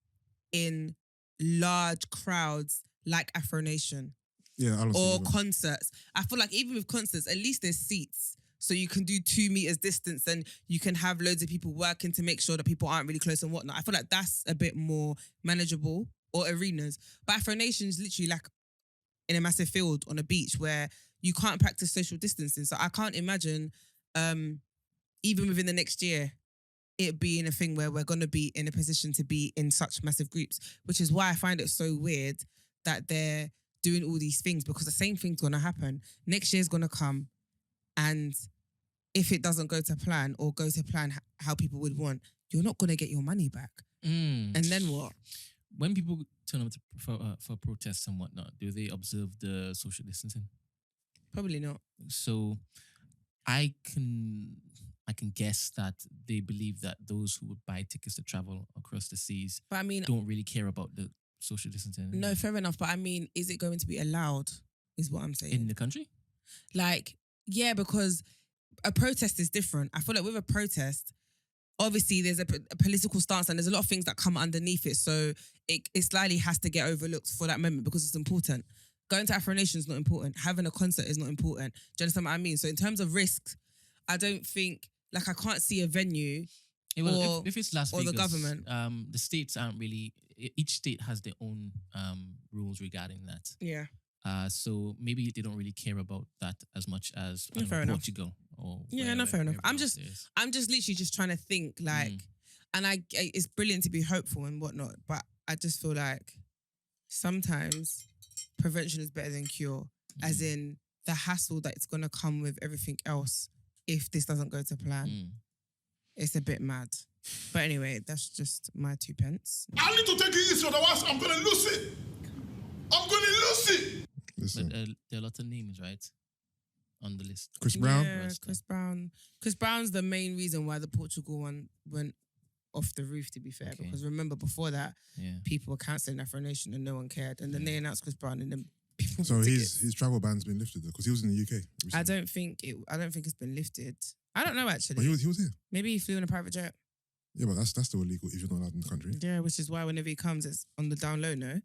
in large crowds like Afro Nation Yeah, I don't see or it. concerts. I feel like even with concerts, at least there's seats. So you can do 2 meters distance and you can have loads of people working to make sure that people aren't really close and whatnot. I feel like that's a bit more manageable, or arenas. But Afro Nation's literally like in a massive field on a beach where you can't practice social distancing. So I can't imagine, even within the next year, it being a thing where we're going to be in a position to be in such massive groups, which is why I find it so weird that they're doing all these things, because the same thing's going to happen. Next year's going to come, and if it doesn't go to plan or go to plan how people would want, you're not going to get your money back. And then what? When people turn up for protests and whatnot, do they observe the social distancing? Probably not. So I can guess that they believe that those who would buy tickets to travel across the seas But I mean, don't really care about the social distancing. no, fair enough. But I mean, is it going to be allowed? Is what I'm saying. In the country? Like, yeah, because a protest is different. I feel like with a protest, obviously there's a political stance and there's a lot of things that come underneath it. So it slightly has to get overlooked for that moment because it's important. Going to Afro Nation is not important. Having a concert is not important. Do you understand what I mean? So in terms of risks, I don't think, like, I can't see a venue Yeah, well, or, if it's Las or Vegas, the government. the states aren't really. Each state has their own rules regarding that. Yeah. So maybe they don't really care about that as much as I don't fair know, enough. Portugal or Yeah, no, fair enough. wherever I'm else just there is. I'm just literally just trying to think, like, and it's brilliant to be hopeful and whatnot, but I just feel like sometimes prevention is better than cure, as in the hassle that it's going to come with everything else if this doesn't go to plan. It's a bit mad. But anyway, that's just my 2 pence. I need to take it easy, otherwise I'm going to lose it. I'm going to lose it. Listen, But there are a lot of names, right, on the list. Chris Brown. Yeah, Chris Brown. Chris Brown's the main reason why the Portugal one went off the roof, to be fair. Okay. Because remember, before that, Yeah. people were cancelling Afro Nation and no one cared. And then they announced Chris Brown and then people So bought tickets. his travel ban's been lifted because he was in the UK. I recently. don't think it's been lifted. I don't know, But actually. he was here. Maybe he flew in a private jet. Yeah, but that's still illegal if you're not allowed in the country. Yeah, which is why whenever he comes, it's on the down low, no?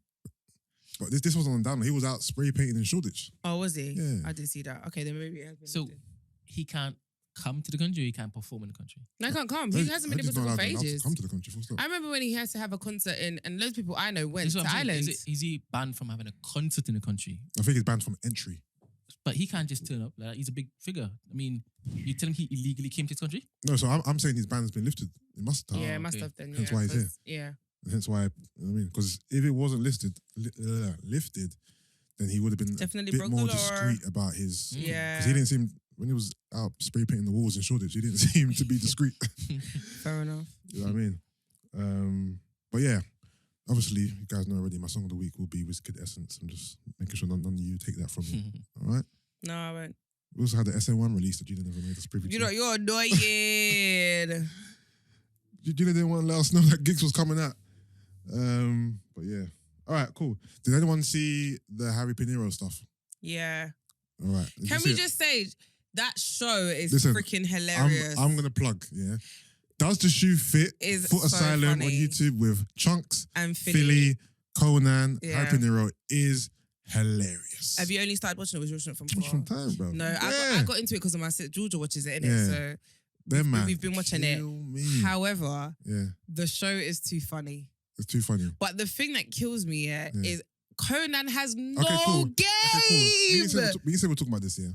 But this wasn't on down low. He was out spray painting in Shoreditch. Oh, was he? Yeah. I didn't see that. Okay, then maybe it has been So lifted. he can't come to the country or he can't perform in the country? No, he can't come. He hasn't been able to come for ages. Come to the country, full stop. I remember when he had to have a concert in, and loads of people I know went That's to what I'm saying. Ireland. Is he banned from having a concert in the country? I think he's banned from entry. But he can't just turn up. Like, he's a big figure. I mean, you tell him he illegally came to this country? No, so I'm saying his ban has been lifted. It must have. Yeah, it must okay. have done. Hence Yeah, why he's here. 'cause- Yeah. Hence why, because if it wasn't lifted, then he would have been Definitely a bit broke the more law. discreet about his. Yeah. Because he didn't seem, when he was out spray painting the walls in Shoreditch, he didn't seem to be discreet. Fair enough. You know what I mean? But yeah, obviously, you guys know already, my song of the week will be Wizkid Essence. I'm just making sure none of you take that from me. All right? No, I won't. We also had the SN1 release that Gina never made us privy to. You know, you're annoying. Gina didn't want to let us know that gigs was coming out. But yeah. All right, cool. Did anyone see the Harry Pinero stuff? Yeah. All right. Did Can you we see it? just say that show is Listen, freaking hilarious? I'm going to plug, yeah. Does the Shoe Fit? Is Foot so Asylum on funny. YouTube with Chunks, And Philly, Conan, Yeah. Harry Pinero is hilarious. Have you only started watching it? Was you watching it from Watch before? from time, bro? No, Yeah. I got into it because of my sister Georgia watches it, innit? Yeah. So Them man we've been watching it. kill me. However, Yeah, the show is too funny. it's too funny. But the thing that kills me Yeah. is Conan has no Okay, cool. game. Me and Sam were talking about this, yeah.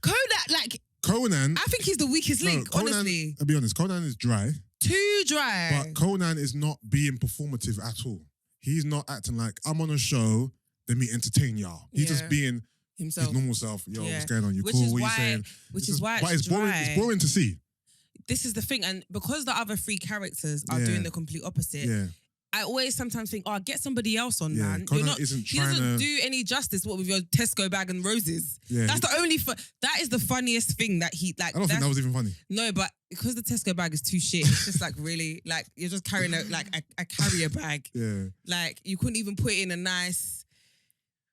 Conan, like, Conan. I think he's the weakest link, Conan, honestly. I'll be honest, Conan is dry, Too dry. but Conan is not being performative at all. He's not acting like, I'm on a show, let me entertain y'all. He's just Yeah. being Himself. his normal self. Yo, Yeah. what's going on? You Which cool? is What why- you saying? Which It's is why but it's boring. dry. It's boring to see. This is the thing. And because the other three characters are Yeah. doing the complete opposite, Yeah, I always sometimes think, oh, get somebody else on, yeah. man. Conan isn't He trying doesn't to. do any justice, what, with your Tesco bag and roses. Yeah, That's the only, that is the funniest thing that he, like, I don't think that was even funny. no, but because the Tesco bag is too shit, it's just like really, like, you're just carrying a carrier bag. Yeah, Like, you couldn't even put it in a nice,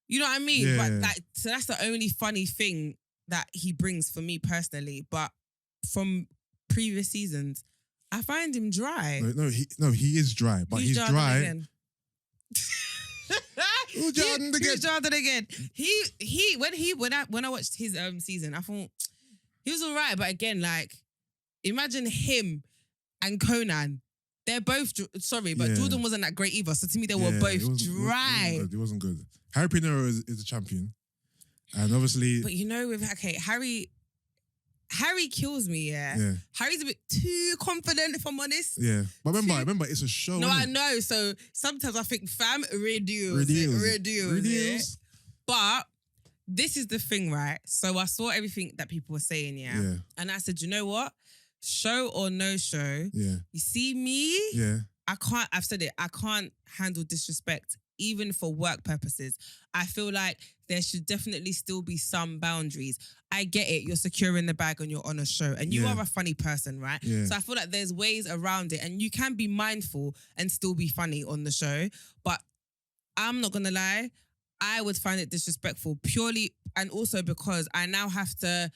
you know what I mean? Yeah. But like, so that's the only funny thing that he brings for me personally. But from previous seasons, I find him dry. he is dry, but he's Jordan dry. again? Who's Jordan again? Who's Jordan again? When I watched his season, I thought he was all right, but again, like, imagine him and Conan. They're both sorry, but Yeah. Jordan wasn't that great either. So to me, they were Yeah, both it wasn't- dry. It wasn't good. Harry Pinero is a champion, and obviously, But you know, with Harry kills me. Yeah. yeah, Harry's a bit too confident, if I'm honest. yeah. But remember, it's a show. No, I innit? know. So sometimes I think, fam, reduce. Reduce. But this is the thing, right? So I saw everything that people were saying, Yeah, and I said, you know what? Show or no show, yeah, you see me, yeah. I've said it, I can't handle disrespect, even for work purposes. I feel like there should definitely still be some boundaries. I get it, you're securing the bag and you're on a show, and you Yeah. are a funny person, right? Yeah. So I feel like there's ways around it, and you can be mindful and still be funny on the show. But I'm not gonna lie, I would find it disrespectful purely, and also because I now have to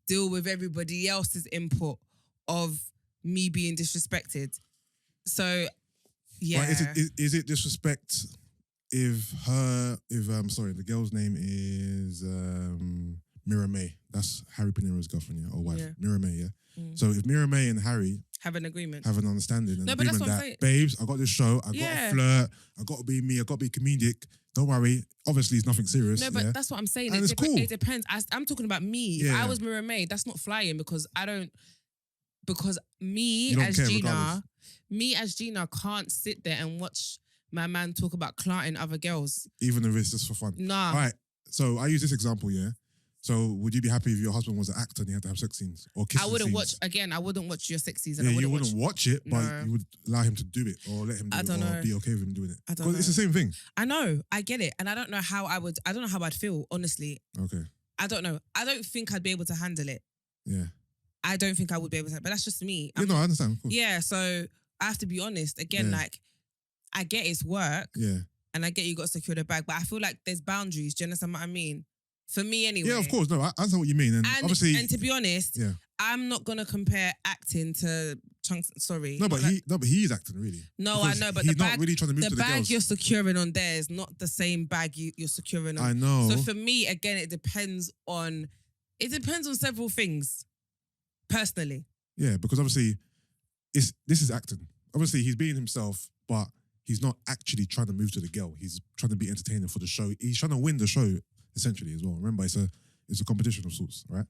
deal with everybody else's input of me being disrespected. So, yeah. But is it disrespect if the girl's name is Mira May? That's Harry Pinero's girlfriend, yeah, or wife. Yeah. Mira May, yeah. Mm. So if Mira May and Harry Have an agreement. have an understanding and No, but that's agreement what I'm that, saying. babes, I got this show, I got Yeah. to flirt, I got to be me, I got to be comedic. Don't worry. Obviously, it's nothing serious. No, but yeah? that's what I'm saying. And it's cool. It depends. I'm talking about me. If Yeah. I was Mira May, that's not flying because me You don't as care Gina, regardless. can't sit there and watch my man talk about clarting other girls. Even if it's just for fun. Nah. All right. So I use this example, yeah. So would you be happy if your husband was an actor and he had to have sex scenes or kissing I wouldn't scenes? I wouldn't watch your sex season. Yeah, I you wouldn't wouldn't watch it, but No. you would allow him to do it or let him do I it don't or know. be okay with him doing it. I don't 'Cause it's the know. same thing. I know. I get it. And I don't know how I'd feel, honestly. Okay. I don't know. I don't think I'd be able to handle it. Yeah. I don't think I would be able to, but that's just me. You know, I understand. Of course. Yeah, so I have to be honest. Again, Yeah. like, I get it's work Yeah. and I get you got to secure the bag, but I feel like there's boundaries. Do you understand what I mean? For me anyway. Yeah, of course. No, I understand what you mean. And, And, obviously, and to be honest, yeah. I'm not gonna compare acting to chunks. Sorry. No, but he's acting really. No, Because I know, but he's the not bag, really trying to move the to the bag girls. you're securing on there is not the same bag you're securing on. I know. So for me, again, it depends on several things. Personally, Yeah, because obviously, this is acting. Obviously, he's being himself, but he's not actually trying to move to the girl. He's trying to be entertaining for the show. He's trying to win the show essentially as well. Remember, it's a competition of sorts, right?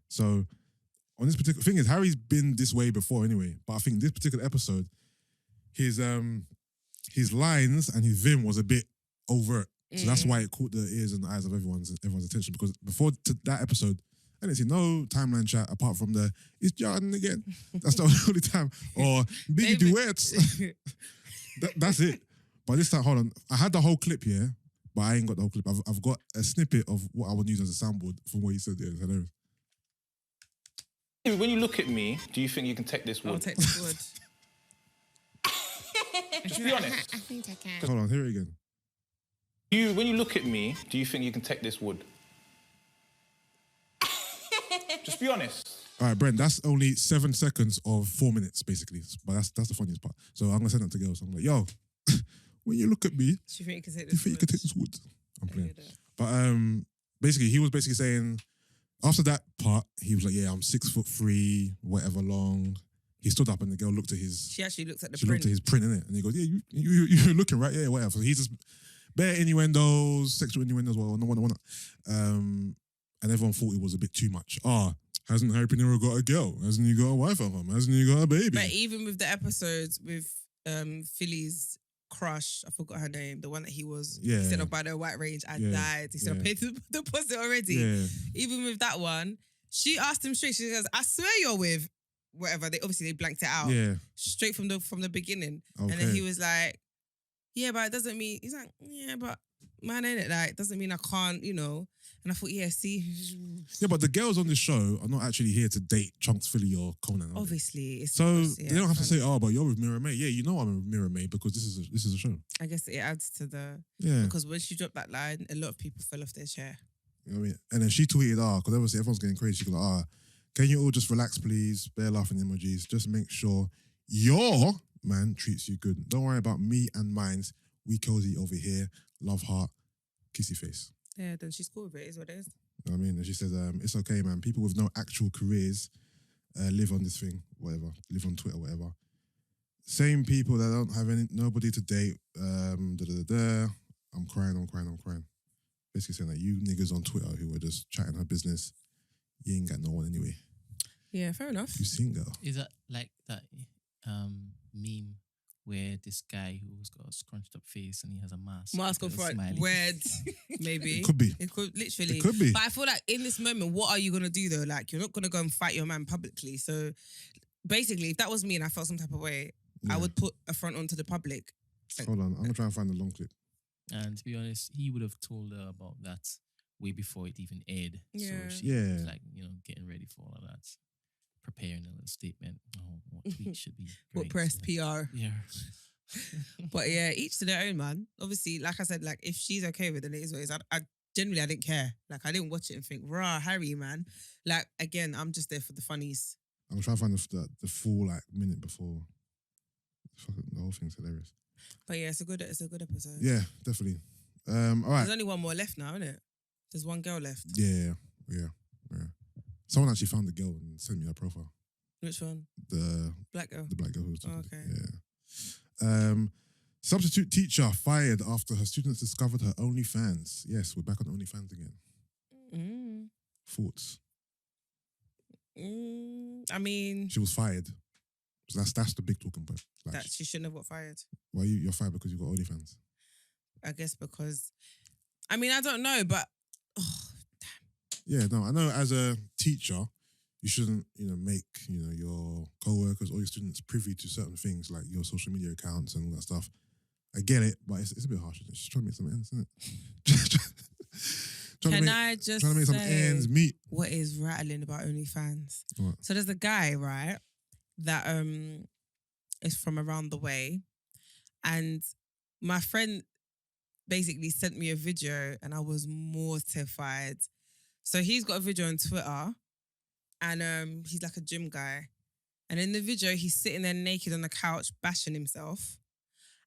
So on this particular thing is Harry's been this way before anyway, but I think this particular episode, his lines and his vim was a bit overt. So that's why it caught the ears and the eyes of everyone's attention. Because before that episode, I didn't see no timeline chat apart from the "It's Jordan again." That's the only time. Or big duets. That's it. But this time, hold on. I had the whole clip here, but I ain't got the whole clip. I've got a snippet of what I would use as a soundboard from what you said there. It's hilarious. When you look at me, do you think you can take this wood? I'll take this wood. Just be honest. I think I can. Hold on, hear it again. When you look at me, do you think you can take this wood? Just be honest. All right, Brent, that's only 7 seconds of 4 minutes, basically. But that's the funniest part. So I'm going to send that to girls. I'm like, yo, when you look at me, Do you think you can take do you this think you wood? can take this wood? I'm I playing. hear that. But basically, he was basically saying, after that part, he was like, yeah, I'm 6'3", whatever long. He stood up and the girl looked at his... She actually looked at the She print. looked at his print, innit? And he goes, yeah, you're looking right, yeah, whatever. So he's just bare innuendos, sexual innuendos, well, no one. And everyone thought it was a bit too much. Hasn't Harry Pinero got a girl? Hasn't he got a wife at home? Hasn't he got a baby? But even with the episodes with Philly's crush, I forgot her name, the one that he said, "Oh, by the white range, I died." He said, "I paid the deposit already." Yeah. Even with that one, she asked him straight. She goes, "I swear you're with whatever." They blanked it out straight from the beginning. Okay. And then he was like, "Yeah, but it doesn't mean." He's like, "Yeah, but man, ain't it? Like, doesn't mean I can't, you know." And I thought, yeah, see, Yeah, but the girls on this show are not actually here to date Chunks, Philly, or Conan. are they? obviously, it's So yeah, they don't have to fun. say, "Oh, but you're with Mira May." Yeah, you know I'm with Mira May because this is a show. I guess it adds to the Yeah, because when she dropped that line, a lot of people fell off their chair. you know what I mean. And then she tweeted, because obviously everyone's getting crazy. She goes, can you all just relax, please? Bare laughing emojis. Just make sure your man treats you good. Don't worry about me and mine's. We cozy over here. Love heart, kissy face. Yeah, then she's cool with it. Is what it is. You know what I mean? And she says, it's okay, man. People with no actual careers live on this thing, whatever. Live on Twitter, whatever. Same people that don't have nobody to date. I'm crying. Basically saying that you niggas on Twitter who were just chatting her business, you ain't got no one anyway. Yeah, fair enough. You single. Is that like that meme where this guy who's got a scrunched up face and he has a mask? Mask on with a front, smiley red, maybe. It could be. It could literally. It could be. But I feel like in this moment, what are you gonna do though? Like, you're not gonna go and fight your man publicly. So basically, if that was me and I felt some type of way, I Yeah. would put a front onto the public. Hold on, I'm gonna try and find the long clip. And to be honest, he would have told her about that way before it even aired. Yeah. So she Yeah. was like, getting ready for all of that. Preparing a little statement. Oh, what tweet should be What great. press, PR. Yeah. But yeah, each to their own, man. Obviously, like I said, like if she's okay with it, it is what it is. I genuinely, I didn't care. Like I didn't watch it and think, rah, Harry, man. Like again, I'm just there for the funnies. I'm trying to find the full minute before. Fucking, the whole thing's hilarious. But yeah, it's a good episode. Yeah, definitely. All right. There's only one more left now, isn't it? There's one girl left. Yeah. Someone actually found the girl and sent me her profile. Which one? The Black girl. black girl who was talking. Okay. Yeah. Substitute teacher fired after her students discovered her OnlyFans. Yes, we're back on OnlyFans again. Mm. Thoughts? I mean, She was fired. So that's the big talking point. Like, that she shouldn't have got fired. why you're fired because you got OnlyFans? I guess because, I mean, I don't know, but Yeah, no, I know as a teacher, you shouldn't, make, your co-workers or your students privy to certain things like your social media accounts and all that stuff. I get it, but it's a bit harsh. It's just trying to make some ends, isn't it? can I just trying to make some say ends meet. what is rattling about OnlyFans? What? So there's a guy, right, that is from around the way, and my friend basically sent me a video, and I was mortified. So he's got a video on Twitter and he's like a gym guy. And in the video, he's sitting there naked on the couch, bashing himself.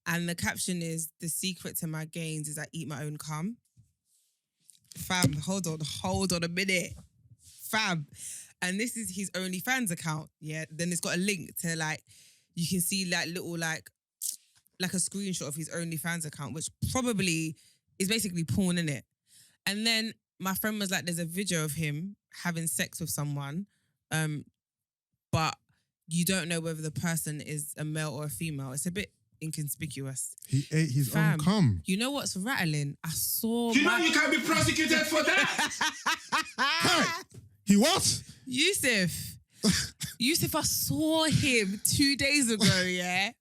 And the caption is, "The secret to my gains is I eat my own cum." Fam, hold on a minute. Fam. And this is his OnlyFans account, yeah? Then it's got a link to like, you can see like little like a screenshot of his OnlyFans account, which probably is basically porn, innit? And then my friend was like, there's a video of him having sex with someone, but you don't know whether the person is a male or a female. It's a bit inconspicuous. He ate his own cum. You know what's rattling? I saw. You know you can be prosecuted for that. Hey, he what? Yusuff, I saw him 2 days ago, yeah?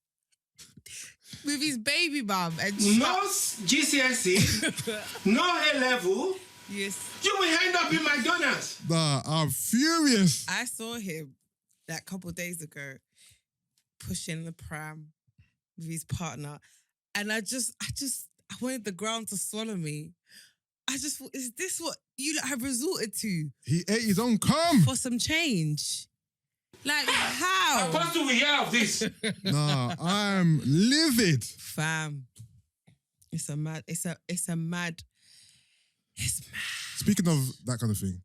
With his baby mum. And No GCSE, no A-level. Yes. You will end up in McDonald's. Nah, I'm furious. I saw him that couple days ago pushing the pram with his partner. And I wanted the ground to swallow me. I just thought, is this what you have resorted to? He ate his own cum. For some change? Like, how? How do we hear of this? Nah, I'm livid. Fam. It's mad. Speaking of that kind of thing,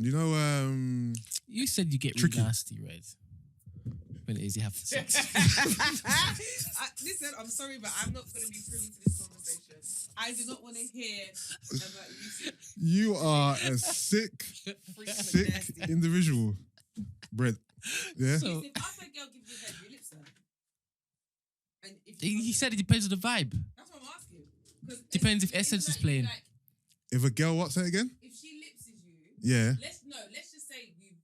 you know, You said you get really Tricky. nasty, right? When it is you have sex. Listen, I'm sorry, but I'm not going to be privy to this conversation. I do not want to hear about Yusuff. you are a sick Nasty. individual, Brent. Yeah. So If after a girl gives you head, you lips her. And if he said it depends on the vibe. that's what I'm asking. 'Cause Depends if it's Essence is like, playing. like, If a girl, what? Say it again. if she lipses you, Yeah. let's just say you've.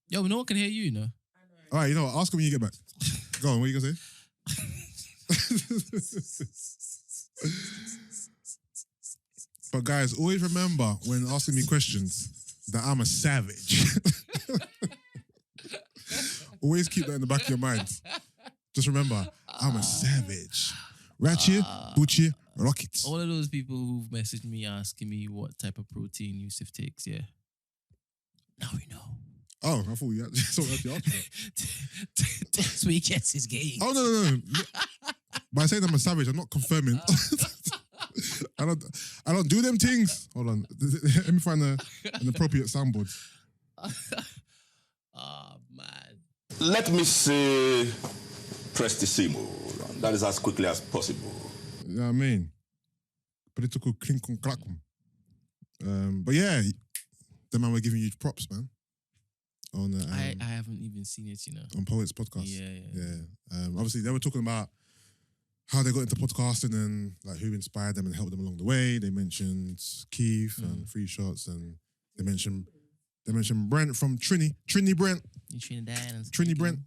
Yo, no one can hear you know. I know. All right. You know what? Ask her when you get back. Go on. What are you gonna say? But guys, always remember when asking me questions that I'm a savage. Always keep that in the back of your mind. Just remember, I'm a savage. Ratchet, Butchie, Rocket. All of those people who've messaged me asking me what type of protein Yusuff takes, yeah. Now we know. Oh, I thought you actually asked that. That's where he gets his game. Oh, no. By saying I'm a savage, I'm not confirming. I don't do them things. Hold on. Let me find an appropriate soundboard. Oh, man. Let me say prestissimo. That is as quickly as possible. You know what I mean? Political clinkum clackum. But yeah, the man we're giving you props, man. On I haven't even seen it, you know. on Poets podcast. Yeah. Obviously, they were talking about how they got into podcasting and like who inspired them and helped them along the way. They mentioned Keith and Free Shots, and they mentioned Brent from Trini Brent. You Trinidad and Trini Tobago. Brent.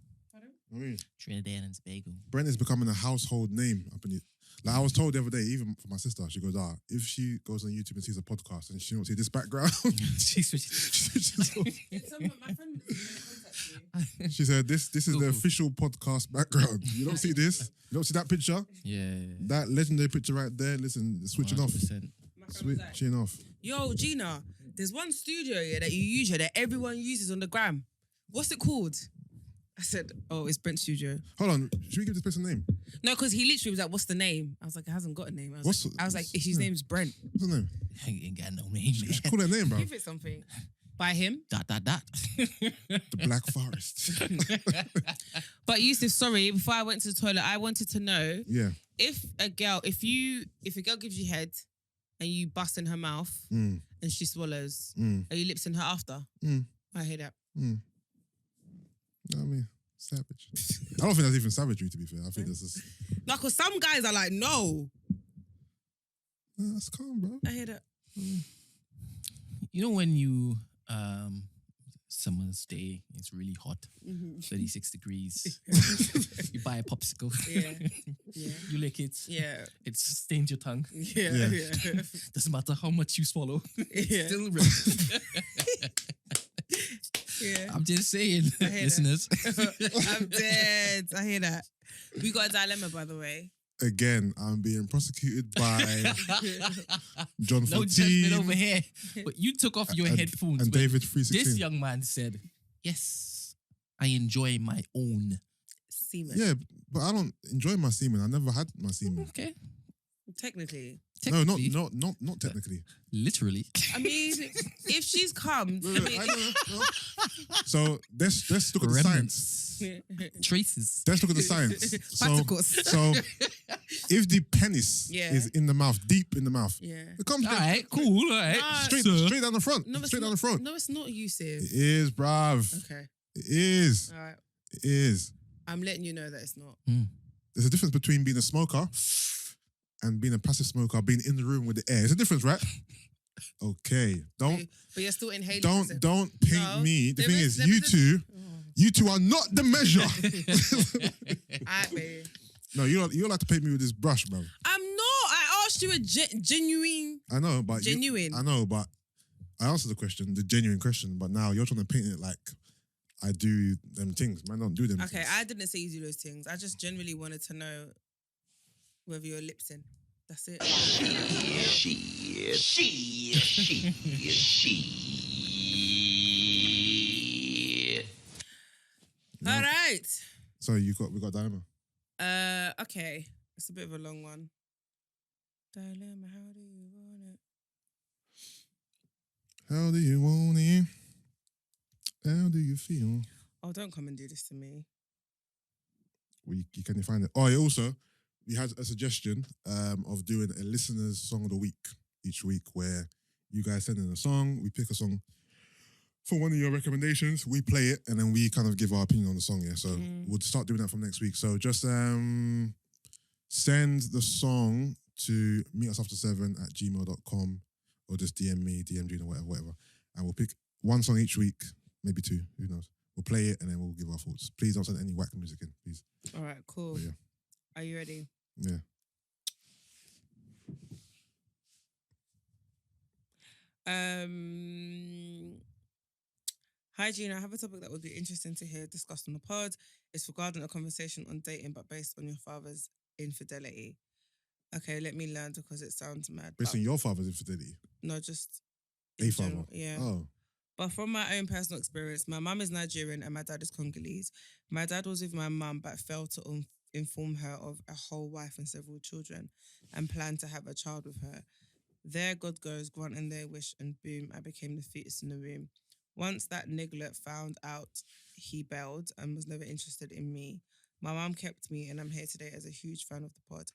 I mean, Trinidad and Tobago. Brent is becoming a household name up in the. Like I was told the other day, even for my sister, she goes, if she goes on YouTube and sees a podcast and she don't see this background, My friend contacted me. she said, this is the Cool. official podcast background. You don't see this? You don't see that picture? Yeah. That legendary picture right there. Listen, switching off. 100%. My friend was like, Switching off. yo, Gina, there's one studio here that you use here that everyone uses on the gram. What's it called? I said, oh, it's Brent Studio. Hold on. Should we give this person a name? No, because he literally was like, what's the name? I was like, it hasn't got a name. I was What's- like, his name's Brent. What's her name? I ain't got no name, You man. should call that name, bro. Give it something. By him. Dot. The Black Forest. But Yusuff, sorry, before I went to the toilet, I wanted to know Yeah. if a girl gives you head and you bust in her mouth Mm, and she swallows, mm, are you lipsing her after? mm, I hear that. mm. You know what I mean? Savage. I don't think that's even savagery, to be fair. I think that's just... No, because some guys are like, no. Nah, that's calm, bro. I hear that. You know when you summer's day, it's really hot, 36 degrees. You buy a popsicle. Yeah. Yeah. You lick it. Yeah. It stains your tongue. Yeah. Yeah. Yeah. Doesn't matter how much you swallow. Yeah. Still red. Yeah. I'm just saying, I hear that. listeners. I'm dead. I hear that. We got a dilemma, by the way. again, I'm being prosecuted by John 14. No judgment over here. But you took off your headphones. And when David 316. This young man said, yes, I enjoy my own Semen. Yeah, but I don't enjoy my semen. I never had my semen. Okay. Technically. No, not technically. Literally. I mean, if she's come, I know. So let's look at the science. Traces. Let's look at the science. Particles. So if the penis is in the mouth, deep in the mouth, it comes All right, cool. All right. straight down the front. No, Straight down the front. No, it's not Yusuff. It is, bruv. Okay. It is. All right. It is. I'm letting you know that it's not. There's a difference between being a smoker and being a passive smoker, being in the room with the air. There's a difference, right? Okay. But you're still inhaling. Don't paint me. The thing is, you two are not the measure. Alright, baby. No, you don't like to paint me with this brush, bro. I'm not. I asked you a genuine. I know, but Genuine. I know, but I answered the question, the genuine question. But now you're trying to paint it like I do them things. Man, don't do them. Okay, things. I didn't say you do those things. I just generally wanted to know whether you're lips in. That's it. All right. So we got dilemma. Okay. It's a bit of a long one. Dilemma, how do you want it? How do you want it? How do you feel? Oh, don't come and do this to me. Well, you can find it. Oh, yeah, also, we had a suggestion of doing a listener's song of the week each week where you guys send in a song, we pick a song for one of your recommendations, we play it, and then we kind of give our opinion on the song, yeah? So we'll start doing that from next week. So just send the song to meetusafter7@gmail.com or just DM me, DM Gina, whatever. And we'll pick one song each week, maybe two, who knows. We'll play it and then we'll give our thoughts. Please don't send any whack music in, please. All right, cool. But yeah. Are you ready? Yeah. Hi Gina, I have a topic that would be interesting to hear discussed on the pod. It's regarding a conversation on dating, but based on your father's infidelity. Okay, let me learn because it sounds mad. Based on your father's infidelity? No, just A in father? general, yeah. Oh. But from my own personal experience, my mum is Nigerian and my dad is Congolese. My dad was with my mum but failed to inform her of a whole wife and several children and planned to have a child with her. There God goes, granting their wish, and boom, I became the fetus in the womb. Once that niglet found out, he bailed and was never interested in me. My mum kept me and I'm here today as a huge fan of the pod.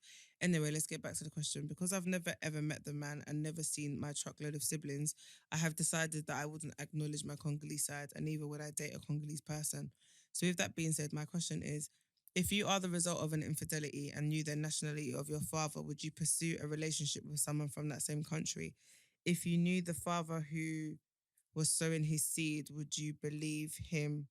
Anyway, let's get back to the question. Because I've never ever met the man and never seen my truckload of siblings, I have decided that I wouldn't acknowledge my Congolese side and neither would I date a Congolese person. So with that being said, my question is, if you are the result of an infidelity and knew the nationality of your father, would you pursue a relationship with someone from that same country? If you knew the father who was sowing his seed, would you believe him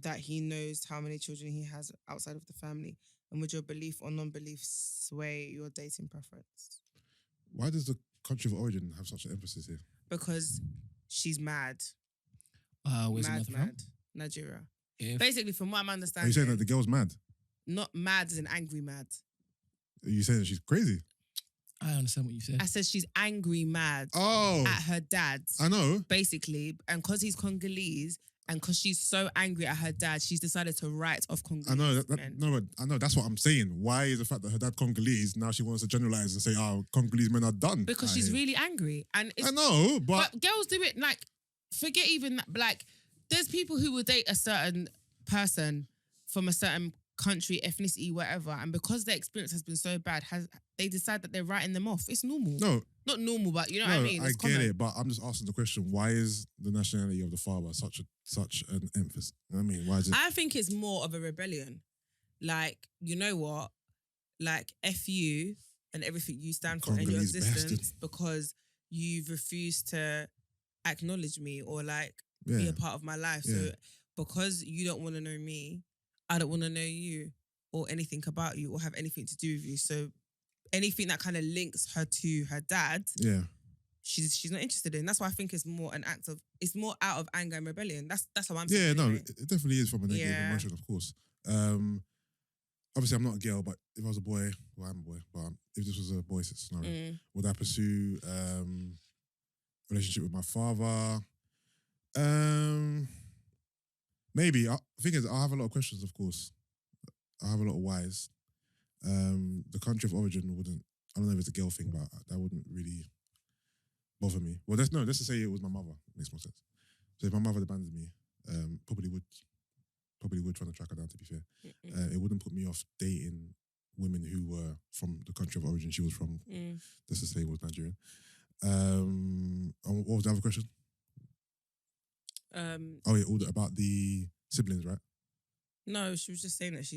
that he knows how many children he has outside of the family? And would your belief or non-belief sway your dating preference? Why does the country of origin have such an emphasis here? Because she's mad. Where's Mad, the mother mad. Nigeria. If- Basically, from what I'm Are understanding, you saying that the girl's mad? not mad as in angry mad. Are you saying that she's crazy? I understand what you said. I said she's angry mad Oh, at her dad's. I know. Basically, and because he's Congolese, and because she's so angry at her dad, she's decided to write off Congolese I know. men. No, but I know. That's what I'm saying. Why is the fact that her dad Congolese, now she wants to generalize and say, oh, Congolese men are done? Because she's really angry. And it's, I know, but but girls do it, like, forget even that, like, there's people who will date a certain person from a certain country, ethnicity, whatever, and because their experience has been so bad, they decide that they're writing them off. It's normal. no. Not normal, but you know what I mean? I It's get common. it, but I'm just asking the question: why is the nationality of the father such an emphasis? You know what I mean, why is it? I think it's more of a rebellion. Like, you know what? Like, F you and everything you stand for in your Congolese existence bastard. because you've refused to acknowledge me or like be Yeah. a part of my life. Yeah. So because you don't want to know me, I don't want to know you or anything about you or have anything to do with you. So anything that kind of links her to her dad, Yeah, she's not interested in. That's why I think it's more it's more out of anger and rebellion. That's how I'm yeah, seeing it. no, anyway. it definitely is from a negative Yeah. emotion, of course. obviously I'm not a girl, but if I was a boy, well, I'm a boy, but if this was a boy scenario, would I pursue relationship with my father? Maybe. The thing is, I have a lot of questions, of course. I have a lot of whys. The country of origin wouldn't, I don't know if it's a girl thing, but that wouldn't really bother me. Well, let's just say it was my mother. Makes more sense. So if my mother abandoned me, probably would try to track her down, to be fair. It wouldn't put me off dating women who were from the country of origin she was from. Let's just say it was Nigerian. And what was the other question? About the siblings, right? No, she was just saying that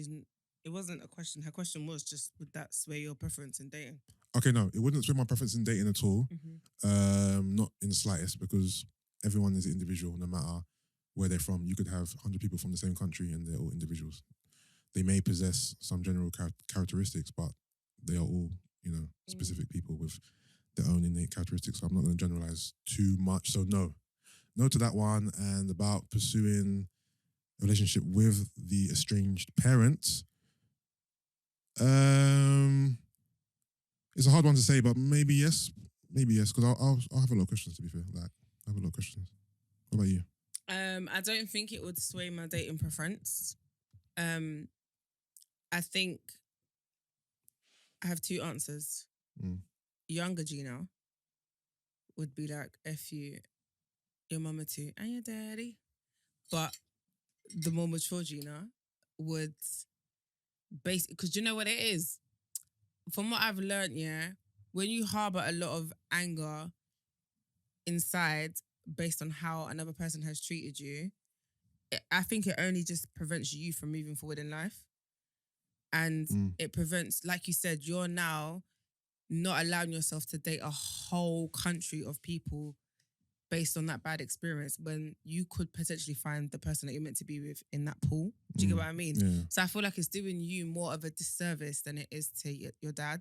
it wasn't a question. Her question was just, would that sway your preference in dating? Okay, no, it wouldn't sway my preference in dating at all. Not in the slightest, because everyone is an individual, no matter where they're from. You could have 100 people from the same country and they're all individuals. They may possess some general characteristics, but they are all, specific people with their own innate characteristics. So I'm not going to generalize too much. So no to that one. And about pursuing a relationship with the estranged parents, it's a hard one to say, but maybe yes, because I'll have a lot of questions, to be fair. Like, I have a lot of questions. What about you? I don't think it would sway my dating preference. I think I have two answers. Younger Gina would be like, F you, your mama too, and your daddy. But the more mature Gina would basically, because you know what it is? From what I've learned, when you harbour a lot of anger inside based on how another person has treated you, I think it only just prevents you from moving forward in life. And it prevents, like you said, you're now not allowing yourself to date a whole country of people based on that bad experience when you could potentially find the person that you're meant to be with in that pool. Do you get what I mean? Yeah. So I feel like it's doing you more of a disservice than it is to your dad.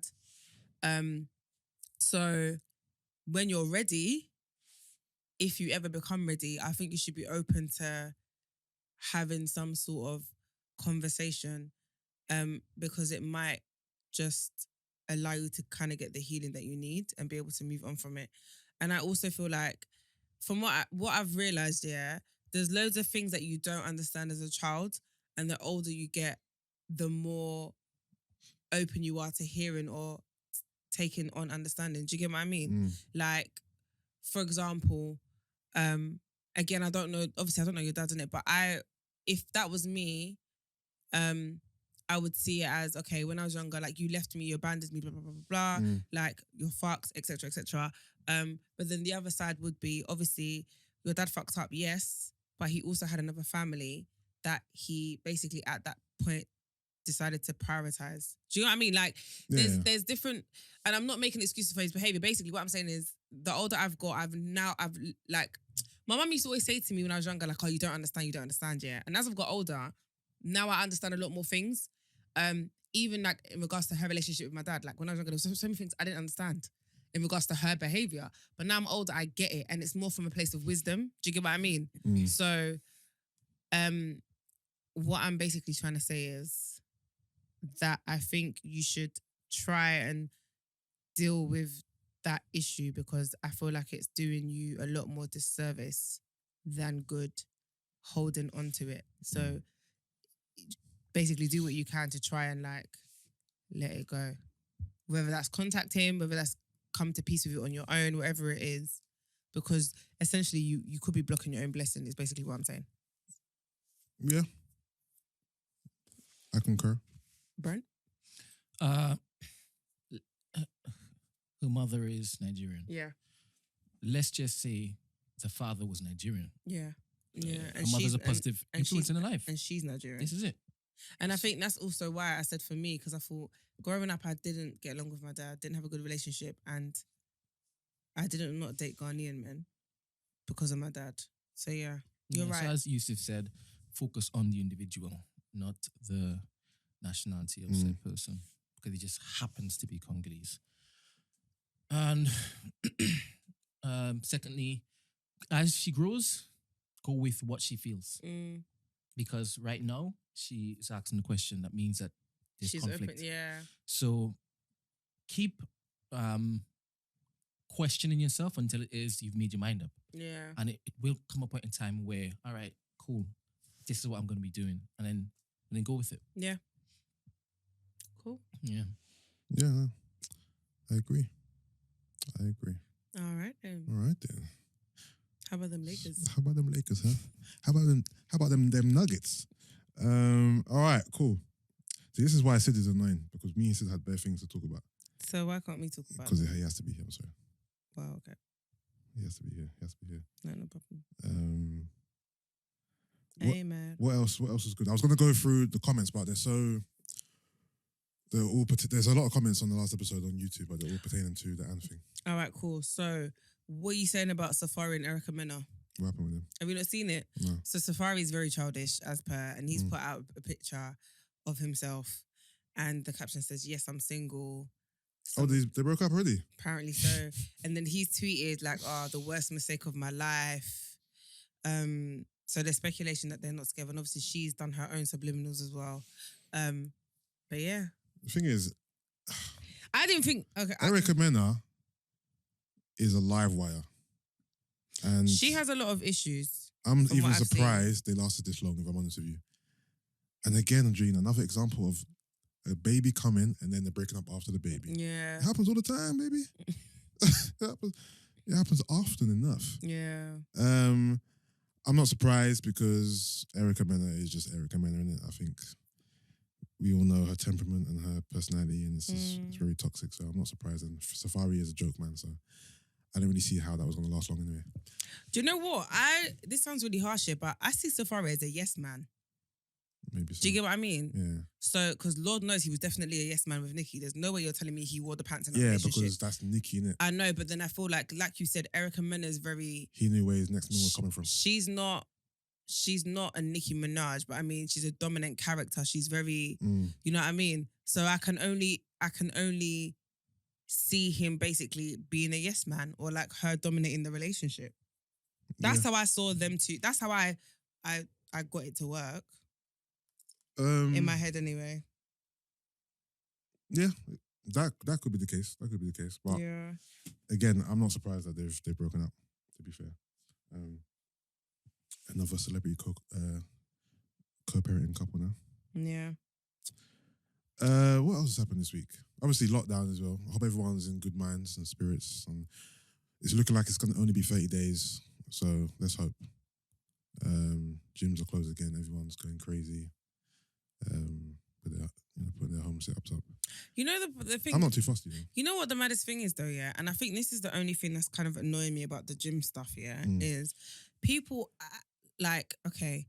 So when you're ready, if you ever become ready, I think you should be open to having some sort of conversation, because it might just allow you to kind of get the healing that you need and be able to move on from it. And I also feel like, from what I've realised, there's loads of things that you don't understand as a child, and the older you get, the more open you are to hearing or taking on understanding. Do you get what I mean? Like, for example, again, I don't know, obviously I don't know your dad in it, but if that was me, I would see it as, okay, when I was younger, like, you left me, you abandoned me, blah, blah, blah, blah, blah, like, you're fucked, etc., etc. But then the other side would be, obviously, your dad fucked up, yes, but he also had another family that he basically at that point decided to prioritize. Do you know what I mean? Like, there's different, and I'm not making excuses for his behavior. Basically, what I'm saying is, the older I've got, I've like, my mum used to always say to me when I was younger, like, oh, you don't understand, yeah. And as I've got older, now I understand a lot more things. Even like in regards to her relationship with my dad, like when I was younger, there was so many things I didn't understand in regards to her behavior. But now I'm older, I get it, and it's more from a place of wisdom. Do you get what I mean? So, what I'm basically trying to say is that I think you should try and deal with that issue, because I feel like it's doing you a lot more disservice than good holding on to it. So basically do what you can to try and like let it go. Whether that's contact him, whether that's come to peace with it on your own, whatever it is. Because essentially you could be blocking your own blessing, is basically what I'm saying. Yeah. I concur. Brent? Her mother is Nigerian. Yeah. Let's just say the father was Nigerian. Yeah. Yeah. Her mother's a positive influence in her life. And she's Nigerian. This is it. And I think that's also why I said for me, because I thought growing up I didn't get along with my dad, didn't have a good relationship, and I didn't not date Ghanaian men because of my dad. So yeah, you're right. So as Yusuff said, focus on the individual, not the nationality of said person, because he just happens to be Congolese. And secondly, as she grows, go with what she feels. Because right now, she is asking the question. That means that there's She's conflict. open, yeah. So keep questioning yourself until it is you've made your mind up. Yeah. And it will come a point in time where, all right, cool, this is what I'm going to be doing. And then go with it. Yeah. Cool. Yeah. Yeah, no, I agree. All right then. All right then. How about them Lakers? How about them Lakers, huh? How about them Nuggets? All right, cool. See, this is why Sid is annoying, because me and Sid had bare things to talk about. So why can't we talk about Because it? he has to be here, I'm sorry. Wow, okay. He has to be here. No problem. What- Amen. What else is good? I was going to go through the comments, but there's a lot of comments on the last episode on YouTube, but they're all pertaining to the Anne thing. All right, cool. So what are you saying about Safari and Erica Mena? What happened with him? Have you not seen it? No. So Safari's very childish as per, and he's put out a picture of himself, and the caption says, "Yes, I'm single." Oh, they broke up already? Apparently so. And then he's tweeted like, "Oh, the worst mistake of my life." So there's speculation that they're not together, and obviously she's done her own subliminals as well. But yeah, The thing is, I didn't think. Okay, Erica Mena is a live wire. And she has a lot of issues. I'm from even what I've surprised they lasted this long, if I'm honest with you. And again, Gina, another example of a baby coming and then they're breaking up after the baby. Yeah, It happens all the time, baby. It happens often enough. yeah. I'm not surprised because Erica Mena is just Erica Mena, innit? I think we all know her temperament and her personality, and it's very toxic. So I'm not surprised. And Safari is a joke, man. So I don't really see how that was going to last long anyway. Do you know what? This sounds really harsh here, but I see Safari as a yes man. Maybe so. Do you get what I mean? Yeah. So, because Lord knows he was definitely a yes man with Nikki. There's no way you're telling me he wore the pants in a Yeah, relationship. because that's Nikki, innit? I know, but then I feel like you said, Erica Mena is very. He knew where his next meal was coming from. She's not a Nicki Minaj, but I mean, she's a dominant character. She's very, you know what I mean? So I can only see him basically being a yes man, or like her dominating the relationship. That's how I saw them two. That's how I got it to work. In my head anyway. Yeah, that could be the case. But Yeah. again, I'm not surprised that they've broken up, to be fair. Another celebrity co-parenting couple now. Yeah. What else has happened this week? Obviously lockdown as well. I hope everyone's in good minds and spirits. And it's looking like it's going to only be 30 days. So let's hope. Gyms are closed again. Everyone's going crazy. Putting their home setups up. You know the thing. I'm not too fussy. You know what the maddest thing is though, yeah? And I think this is the only thing that's kind of annoying me about the gym stuff, yeah? Is people like, okay,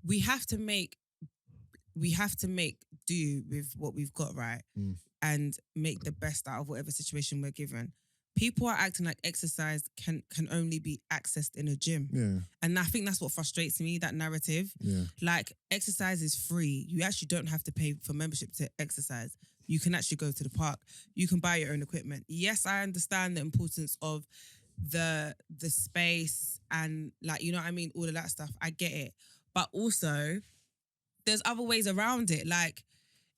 we have to make do with what we've got, right? And make the best out of whatever situation we're given. People are acting like exercise can only be accessed in a gym. Yeah. And I think that's what frustrates me, that narrative. Yeah. Like, exercise is free. You actually don't have to pay for membership to exercise. You can actually go to the park. You can buy your own equipment. Yes, I understand the importance of the space and, like, you know what I mean? All of that stuff. I get it. But also, there's other ways around it. Like,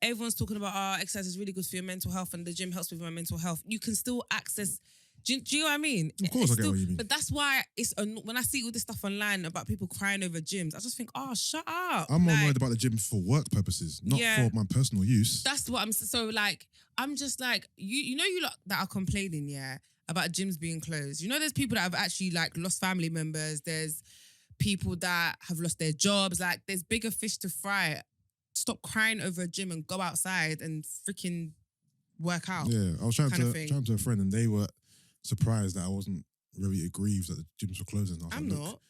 everyone's talking about, exercise is really good for your mental health and the gym helps with my mental health. You can still access. Do you know what I mean? Of course, I get what you mean. But that's why when I see all this stuff online about people crying over gyms, I just think, oh, shut up. I'm more Like, worried about the gym for work purposes, not for my personal use. That's what I'm so like. I'm just like, you know, you lot that are complaining, yeah, about gyms being closed. You know, there's people that have actually like lost family members. There's people that have lost their jobs. Like, there's bigger fish to fry. Stop crying over a gym and go outside and freaking work out. Yeah, I was chatting kind to a friend and they were surprised that I wasn't very aggrieved that the gyms were closing. I'm not.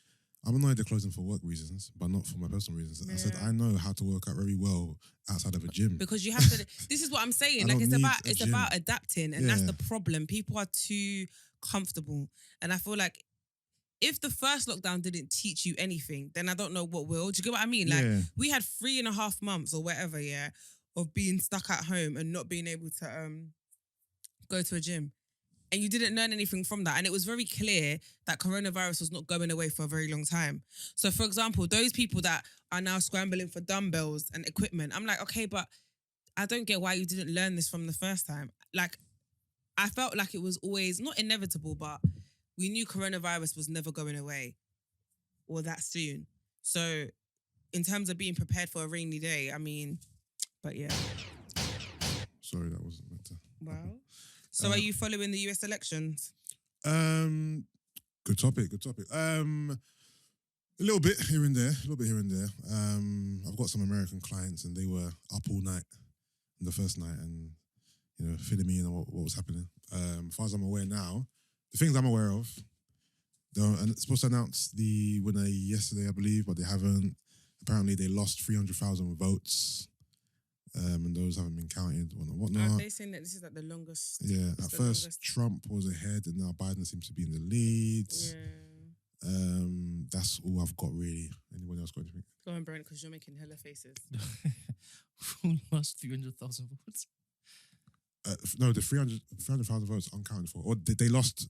I'm annoyed they're closing for work reasons, but not for my personal reasons. I said, I know how to work out very well outside of a gym. Because you have to, this is what I'm saying. Like, it's about adapting, and that's the problem. People are too comfortable. And I feel like if the first lockdown didn't teach you anything, then I don't know what will. Do you get what I mean? Like, we had 3.5 months or whatever, yeah, of being stuck at home and not being able to go to a gym. And you didn't learn anything from that. And it was very clear that coronavirus was not going away for a very long time. So, for example, those people that are now scrambling for dumbbells and equipment, I'm like, okay, but I don't get why you didn't learn this from the first time. Like, I felt like it was always, not inevitable, but we knew coronavirus was never going away or that soon. So, in terms of being prepared for a rainy day, I mean, but yeah. Sorry, that wasn't meant to. Wow. So, are you following the US elections? Good topic. A little bit here and there. I've got some American clients and they were up all night on the first night and, you know, filling me in on what was happening. As far as I'm aware now, the things I'm aware of, they're supposed to announce the winner yesterday, I believe, but they haven't. Apparently, they lost 300,000 votes, and those haven't been counted and whatnot. Are they saying that this is like the longest? Yeah, at first Trump was ahead, and now Biden seems to be in the lead. Yeah. That's all I've got really. Anyone else got anything? Go on, Brent, because you're making hella faces. Who lost 300,000 votes? No, the 300,000 votes uncounted for, or they lost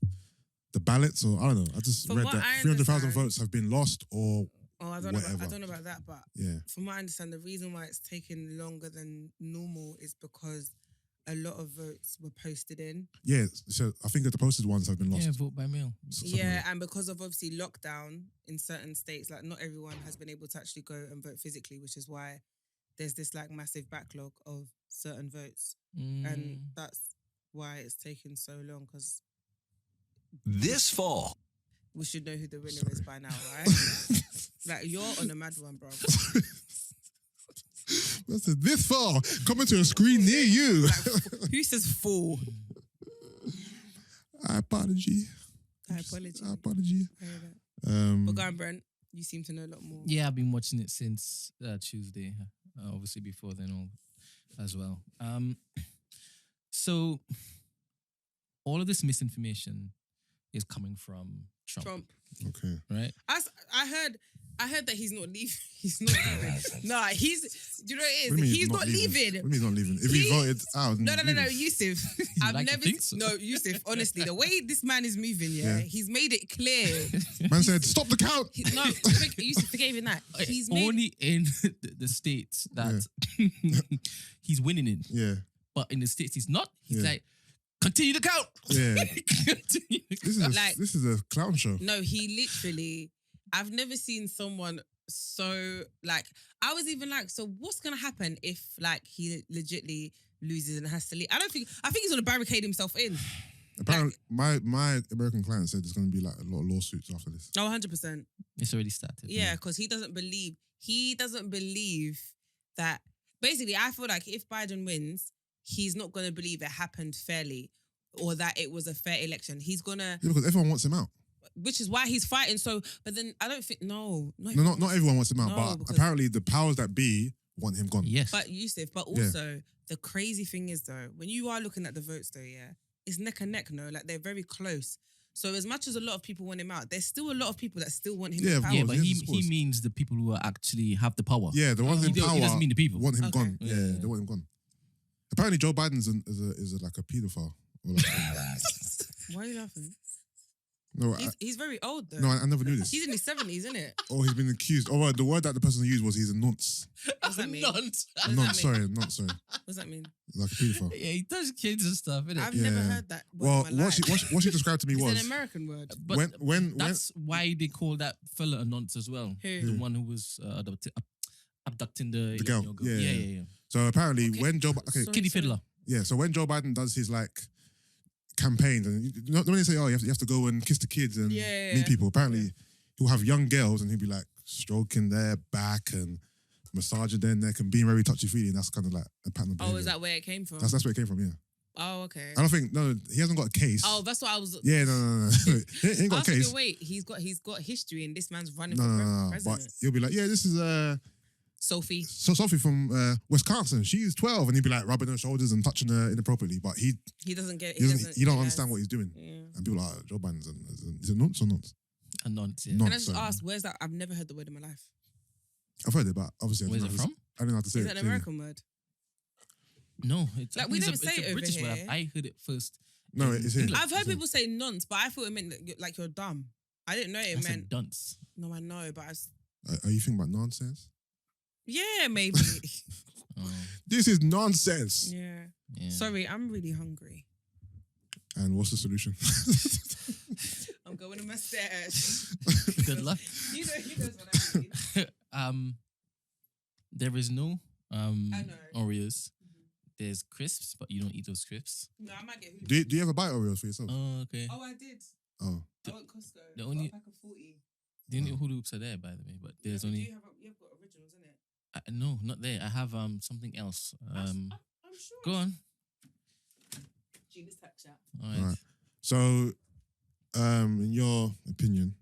the ballots, or I don't know. I just From read what that I 300,000 understand- votes have been lost, or I don't know about that, but yeah. from what I understand, the reason why it's taking longer than normal is because a lot of votes were posted in. Yeah, so I think that the posted ones have been lost. Yeah, vote by mail. Yeah, and because of obviously lockdown in certain states, like not everyone has been able to actually go and vote physically, which is why there's this like massive backlog of certain votes. And that's why it's taking so long, because This fall. we should know who the winner is by now, right? Like, you're on a mad one, bro. That's it. This far, coming to a screen near you. Like, who says fool? Apology. Apology. I hear that. But go on, Brent. You seem to know a lot more. Yeah, I've been watching it since Tuesday. Obviously before then all as well. So all of this misinformation is coming from Trump. Okay. Right? I heard that he's not leaving. He's not leaving. Nah, do you know what it What do is? you mean He's not leaving. What do you mean he's not leaving? If he voted out, then No, he's Yusuff. I've like to never. think so? No, Yusuff. Honestly, the way this man is moving, yeah, he's made it clear. leaving. Man said, "Stop the count." No, Yusuff, forget even that. He's made. Only in the States that he's winning in. Yeah, But in the States he's not. He's Yeah. like, continue the count. yeah. Continue the This is a clown show. No, he literally. I've never seen someone so like. I was even like, so what's gonna happen if like he legitly loses and has to leave? I think he's gonna barricade himself in. Apparently, my American client said there's going to be like a lot of lawsuits after this. Oh, 100%. It's already started. Yeah, because he doesn't believe that. Basically, I feel like if Biden wins, he's not going to believe it happened fairly or that it was a fair election. He's gonna, Yeah, because everyone wants him out. which is why he's fighting. So, but then I don't think No, not everyone wants him out, No, but because- apparently the powers that be want him gone. Yes. But Yusuff, but also the crazy thing is though, when you are looking at the votes though, yeah, it's neck and neck, no, like they're very close. So as much as a lot of people want him out, there's still a lot of people that still want him Yeah, in of power. Yeah, course, but yes, of course. he means the people who are actually have the power. Yeah, the ones in He power doesn't mean the people. want him Okay. gone. Yeah, Yeah, yeah. they want him gone. Apparently, Joe Biden's is like a paedophile. Or like, Why are you laughing? no, He's very old though. no, I never knew this. He's in his 70s, isn't it? Or he's been accused. Or the word that the person used was he's a nonce. What's that mean? Nonce. What does that mean? Sorry. What does that mean? Like a paedophile. Yeah, he does kids and stuff, innit? I've never Yeah. heard that word Well, in my life. what she described to me It's was an American word. But when that's why they call that fella a nonce as well. Who? The one who was abducting the girl. 11-year-old girl. Yeah. Yeah. so apparently Okay. when Joe Sorry. Kitty fiddler. yeah, so when Joe Biden does his like campaigns and you know when they say, oh, you have to go and kiss the kids and Yeah. meet people, apparently he'll have young girls and he'll be like stroking their back and massaging their neck and being very touchy-feely, and that's kind of like a pattern of behavior. Oh, is that where it came from? That's where it came from, yeah. Oh, okay. I don't think, no, he hasn't got a case. Oh, that's what I was. Yeah, no. he ain't I got a was case. thinking, wait, he's got history, and this man's running No, for no. But president. he'll be like, yeah, this is Sophie. so Sophie from Wisconsin. She's 12, and he'd be like rubbing her shoulders and touching her inappropriately. But he He doesn't get. don't understand what he's doing. Yeah. And people are like, Joe Biden's is it nonce or nonce? A nonce. Yeah. Nonce. Can I just sorry. ask, where's that? I've never heard the word in my life. I've heard it, but obviously Where's I it don't know from? I don't know how to say Is it. that an clearly. American word? No, it's Like, I we think don't say it's it a over British here. word. I heard it first. No, in it's here. England. I've heard It's here. people say nonce, but I thought it meant like you're dumb. I didn't know it That's a meant. dunce. No, I know, but Are you thinking about nonsense? yeah, maybe. This is nonsense. Yeah. Yeah. Sorry, I'm really hungry. And what's the solution? I'm going to my stash. Good luck. You know what I mean. There is no I know. Oreos. There's crisps, but you don't eat those crisps. No, I might get who. Do you ever buy Oreos for yourself? Oh, okay. Oh, I did. Oh. I went Costco. the Got only- a pack of 40. The only hula hoops are there, by the way, but there's Yeah, but only you've got originals, isn't it? no, not there. I have something else. I'm sure. Go on. Gina's tech chat. All All right. right. So, in your opinion,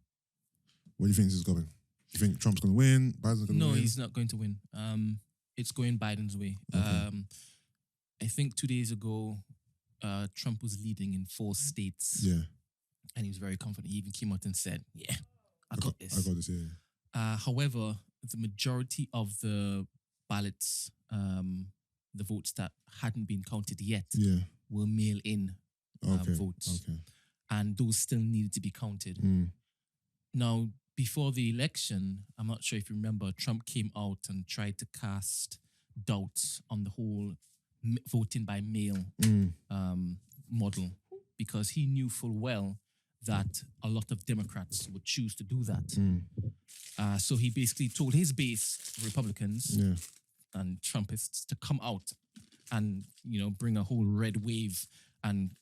what do you think this is going? You think Trump's going to win? Biden's going to No, win? he's not going to win. It's going Biden's way. Okay. I think 2 days ago, Trump was leading in 4 states, Yeah. and he was very confident. He even came out and said, "Yeah, I got this." I got this, yeah. However, the majority of the ballots, the votes that hadn't been counted yet, Yeah. were mail-in Okay. votes, Okay. and those still needed to be counted. Mm. Now, before the election, I'm not sure if you remember, Trump came out and tried to cast doubts on the whole voting by mail Mm. model, because he knew full well that a lot of Democrats would choose to do that. Mm. So he basically told his base, Republicans Yeah. and Trumpists, to come out and, bring a whole red wave and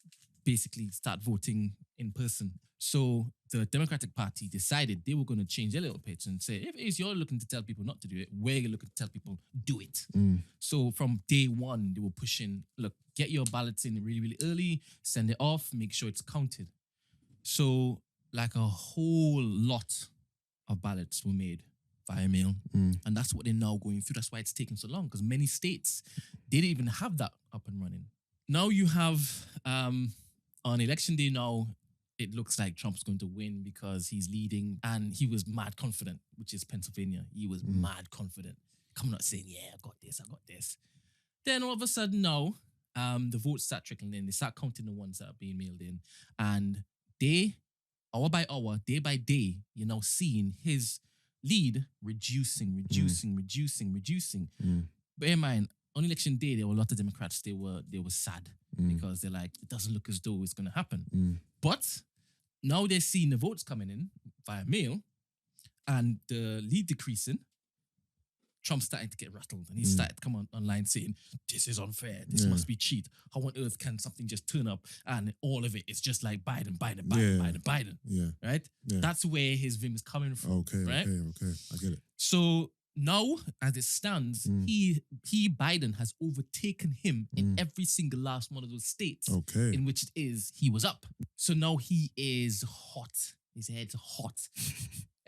basically start voting in person. So the Democratic Party decided they were going to change their little pitch and say, if it is you're looking to tell people not to do it, we're looking to tell people do it. Mm. So from day one, they were pushing, look, get your ballots in really, really early, send it off, make sure it's counted. So like a whole lot of ballots were made via mail. Mm. And that's what they're now going through. That's why it's taking so long, because many states, they didn't even have that up and running. Now you have, on election day now, it looks like Trump's going to win because he's leading, and he was mad confident, which is Pennsylvania. He was mad confident, coming out saying, yeah, I got this. Then all of a sudden now, the votes start trickling in. They start counting the ones that are being mailed in. And hour by hour, day by day, you're now seeing his lead reducing. Mm. Bear in mind, on election day, there were a lot of Democrats, they were sad because they're like, it doesn't look as though it's going to happen. Mm. But now they're seeing the votes coming in via mail and the lead decreasing. Trump's starting to get rattled, and he started to come online saying, this is unfair. This must be cheat. How on earth can something just turn up and all of it is just like Biden. Yeah. Right? Yeah. That's where his vim is coming from. Okay, right? okay. I get it. So now, as it stands, Biden has overtaken him in every single last one of those states Okay. in which he was up. So now he is hot. His head's hot.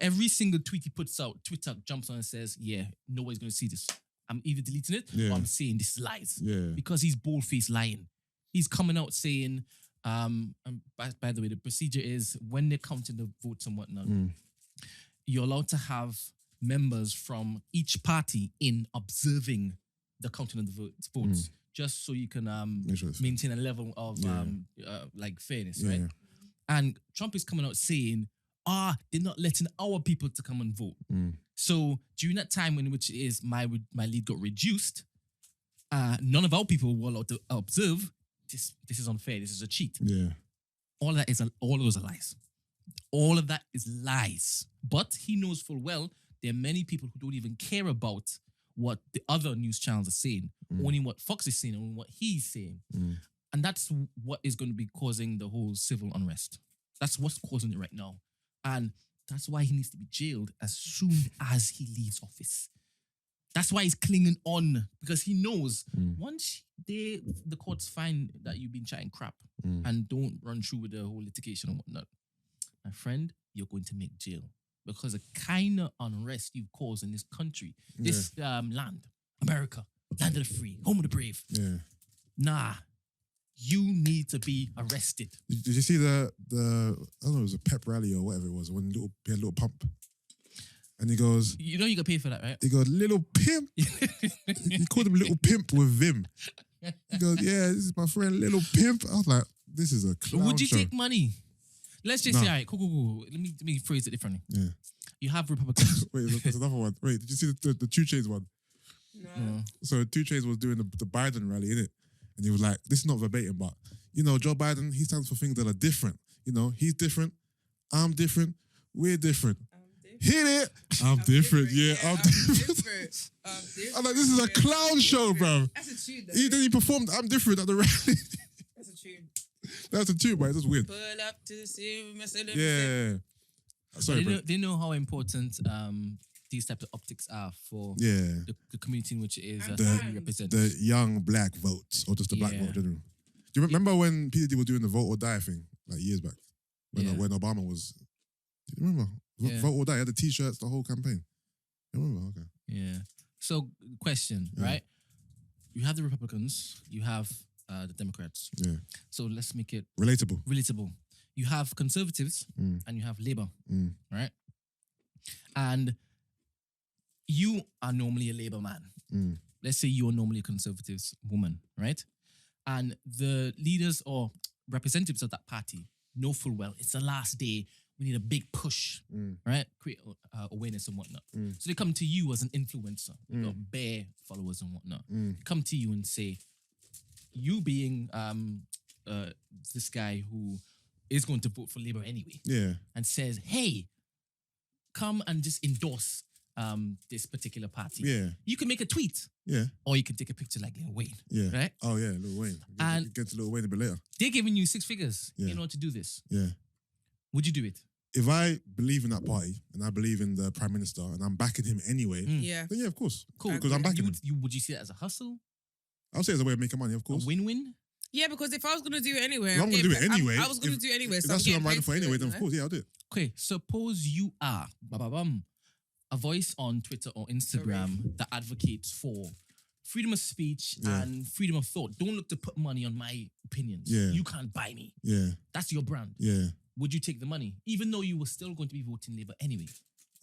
Every single tweet he puts out, Twitter jumps on and says, yeah, nobody's going to see this. I'm either deleting it or I'm saying this is lies. Yeah. Because he's bold-faced lying. He's coming out saying, and by the way, the procedure is when they're counting the votes and whatnot, you're allowed to have members from each party in observing the counting of the votes, just so you can maintain a level of like fairness, right? Yeah. And Trump is coming out saying, they're not letting our people to come and vote. So during that time in which my lead got reduced, none of our people were allowed to observe. This is unfair. This is a cheat. Yeah. All of those are lies. All of that is lies. But he knows full well there are many people who don't even care about what the other news channels are saying, only what Fox is saying, only what he's saying. And that's what is going to be causing the whole civil unrest. That's what's causing it right now. And that's why he needs to be jailed as soon as he leaves office. That's why he's clinging on, because he knows once the courts find that you've been chatting crap and don't run through with the whole litigation and whatnot, my friend, you're going to make jail. Because the kind of unrest you've caused in this country, this land, America, land of the free, home of the brave. Yeah. Nah, you need to be arrested. Did you see the I don't know, it was a pep rally or whatever it was, when he had a little pump. And he goes, You know you got paid for that, right? he goes, little pimp. He called him little pimp with vim. He goes, yeah, this is my friend, little pimp. I was like, this is a clown Would you show. take money? Let's just No. say, all right, cool. Let me phrase it differently. Yeah. You have Republicans. Wait, there's another one. Wait, did you see the 2 Chainz one? No. So 2 Chainz was doing the Biden rally, innit? And he was like, this is not verbatim, but, Joe Biden, he stands for things that are different. He's different. I'm different. We're different. Hit it. I'm different. Yeah, I'm different. I'm like, this is a clown show, bro. That's a tune, though. Then he performed I'm different at the rally. That's a tune. That's a tune, but it's just weird. Pull up to the city. Yeah. Sorry, bro. They know how important these types of optics are for Yeah. the community in which it is The- represented. The young black votes, or just the black Yeah. vote in general. Do you remember when PDD was doing the vote or die thing, like years back? When Obama was... Do you remember? Yeah. Vote or die. He had the T-shirts, the whole campaign. You remember? Okay. Yeah. So, question, right? You have the Republicans, you have the Democrats. Yeah. So let's make it Relatable. relatable. You have conservatives and you have Labour, right? And you are normally a Labour man. Let's say you are normally a Conservatives woman, right? And the leaders or representatives of that party know full well it's the last day. We need a big push, right? Create awareness and whatnot. So they come to you as an influencer. You've got bare followers and whatnot. They come to you and say, you being this guy who is going to vote for Labour anyway, Yeah. and says, hey, come and just endorse this particular party. Yeah. You can make a tweet, Yeah. or you can take a picture like Lil Wayne, Yeah. right? Oh, yeah, Lil Wayne. And- Get to Lil Wayne a bit later. They're giving you 6 figures Yeah. in order to do this. Yeah. Would you do it? If I believe in that party and I believe in the Prime Minister and I'm backing him anyway, Yeah. then yeah, of course. Cool. Because I'm backing him. Would you see that as a hustle? I'll say it's a way of making money, of A course. win-win? Yeah, because if I was going to do it anyway... If I'm going to do it anyway. I was going to do it anyway. If So that's I'm who I'm getting riding paid for anyway, then it, of course, yeah, I'll do it. Okay, suppose you are a voice on Twitter or Instagram that advocates for freedom of speech and freedom of thought. Don't look to put money on my opinions. Yeah. You can't buy me. Yeah. That's your brand. Yeah. Would you take the money? Even though you were still going to be voting Labour anyway.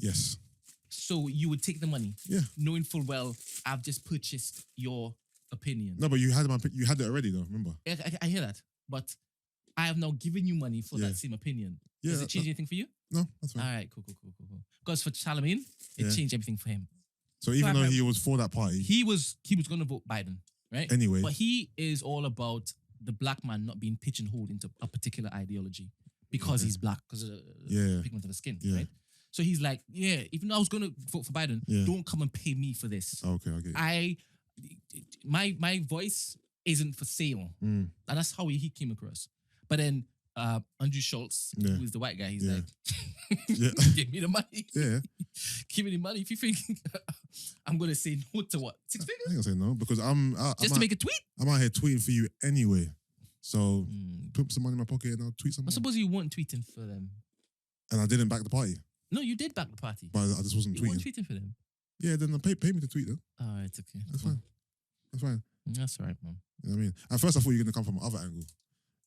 Yes. So you would take the money, Yeah. knowing full well I've just purchased your opinion. No, but you had it already, though, remember? I hear that. But I have now given you money for Yeah. that same opinion. Yeah, Does it change anything for you? No, that's fine. All right, cool. Because for Charlemagne, it Yeah. changed everything for him. So even though he was for that party, He was going to vote Biden, right? Anyway. But he is all about the black man not being pigeonholed into a particular ideology because he's black, because of the pigment of the skin, Yeah. right? So he's like, yeah, even though I was going to vote for Biden, Yeah. don't come and pay me for this. okay. My voice isn't for sale. And that's how he came across. But then Andrew Schultz, Yeah. who is the white guy, he's Yeah. like, Yeah. give me the money. Yeah. Give me the money. If you think I'm going to say no to what? 6 I figures? ain't gonna say no because I'm Just to make a tweet? I'm out here tweeting for you anyway. So put some money in my pocket and I'll tweet I something. suppose you weren't tweeting for them. And I didn't back the party, No, you did back the party. but I just wasn't You weren't tweeting. tweeting for them. Yeah, then pay me to tweet then. All right, okay. That's cool. fine. That's fine. That's all right, man. You know what I mean? At first I thought you were gonna come from another angle.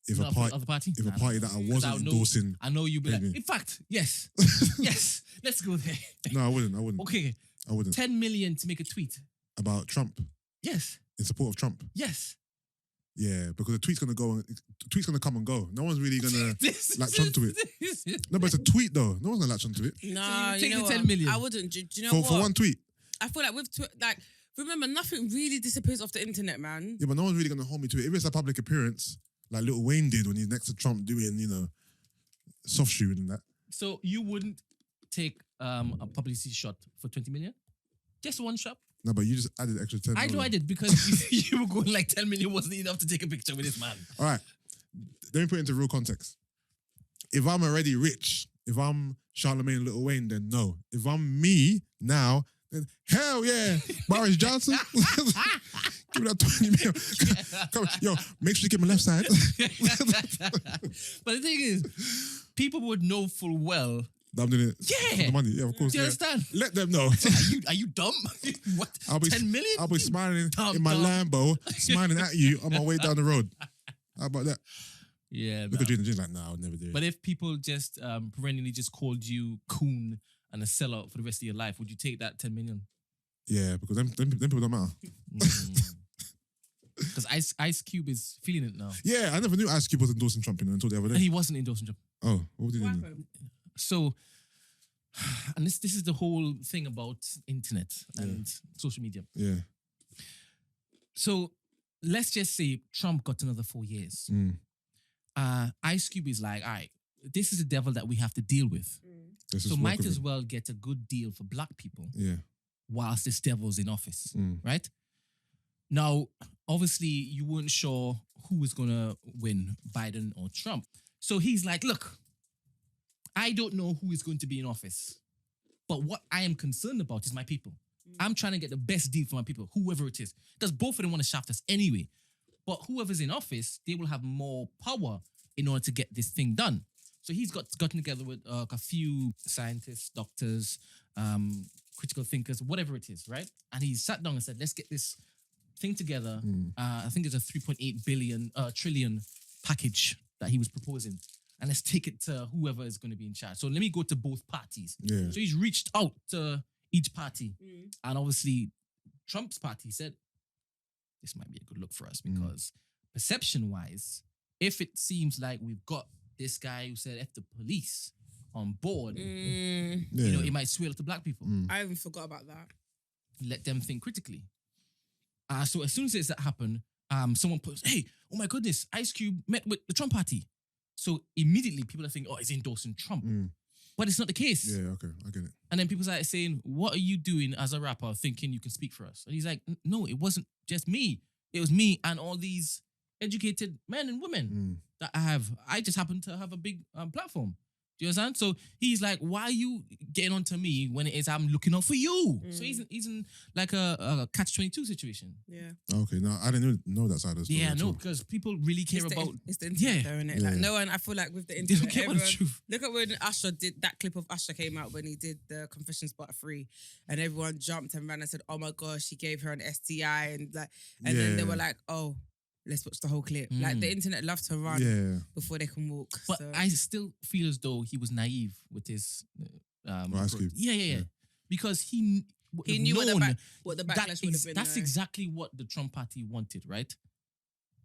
If Not a for party the other party? if a Nah, party nah, that I nah. wasn't 'Cause endorsing, I know you'd be like, Maybe. in fact, yes. Yes. Let's go there. no, I wouldn't. Okay. I wouldn't. 10 million to make a tweet. About Trump, Yes. in support of Trump. Yes. Yeah, because the tweet's gonna come and go. No one's really gonna This latch onto it. No, but it's a tweet though. No one's gonna latch onto it. Nah, So you you take know the 10 what? million? I wouldn't. Do you know For what? one tweet. I feel like remember, nothing really disappears off the internet, man. Yeah, but no one's really gonna hold me to it. If it's a public appearance, like Lil Wayne did when he's next to Trump doing, soft shoe and that. So you wouldn't take a publicity shot for 20 million? Just one shot? No, but you just added extra 10. I know I did because you were going like 10 million wasn't enough to take a picture with this man. All right. Let me put it into real context. If I'm already rich, if I'm Charlemagne Lil Wayne, then no. If I'm me now, then hell yeah. Boris Johnson. Give me that 20 mil. Come on. Yo, make sure you get my left side. But the thing is, people would know full well. I'm doing it Yeah. for the money. Yeah, of course. Do you yeah. understand? Let them know. Are you dumb? What? 10 million? I'll be smiling Dumb, in my dumb. Lambo, smiling at you on my way down the road. How about that? Yeah, Look at Gina and like, nah, I would never do it. But if people just perennially just called you coon and a sellout for the rest of your life, would you take that 10 million? Yeah, because them people don't matter. Because Ice Cube is feeling it now. Yeah, I never knew Ice Cube was endorsing Trump until the other And day. he wasn't endorsing Trump. Oh, what did he do? So And this is the whole thing about internet and social media. Yeah. So let's just say Trump got another 4 years. Ice Cube is like, all right, this is the devil that we have to deal with. So might as well get a good deal for black people whilst this devil's in office, right? Now, obviously, you weren't sure who was going to win, Biden or Trump. So he's like, look, I don't know who is going to be in office, but what I am concerned about is my people. I'm trying to get the best deal for my people, whoever it is, because both of them want to shaft us anyway. But whoever's in office, they will have more power in order to get this thing done. So he's gotten together with a few scientists, doctors, critical thinkers, whatever it is, right? And he sat down and said, let's get this thing together. I think it's a 3.8 trillion package that he was proposing. And let's take it to whoever is going to be in charge. So let me go to both parties. Yeah. So he's reached out to each party. And obviously, Trump's party said, this might be a good look for us because perception-wise, if it seems like we've got this guy who said F the police on board, you know, it might swell to black people. I even forgot about that. Let them think critically. So as soon as that happened, someone puts, hey, oh my goodness, Ice Cube met with the Trump party. So immediately people are thinking, oh, he's endorsing Trump. But it's not the case. Yeah, okay, I get it. And then people start saying, what are you doing as a rapper thinking you can speak for us? And he's like, no, it wasn't just me. It was me and all these educated men and women that I just happen to have a big platform. Do you understand? So he's like, why are you getting onto me when it is I'm looking out for you? So he's in like a catch-22 situation. Yeah. Okay, no, I didn't know that side of the story. Yeah, at no, all. because people really care about... It's the internet though, innit? Like no one, I feel like with the They internet, don't care about the truth. look at when Usher did, that clip of Usher came out when he did the Confessions Part 3 and everyone jumped and ran and said, oh my gosh, he gave her an STI and then they were like, oh, let's watch the whole clip. Like the internet loves to run before they can walk. But so. I still feel as though he was naive with his... Ice Cube. Yeah. Because he knew known what the backlash would have been. That's though. exactly what the Trump party wanted, right?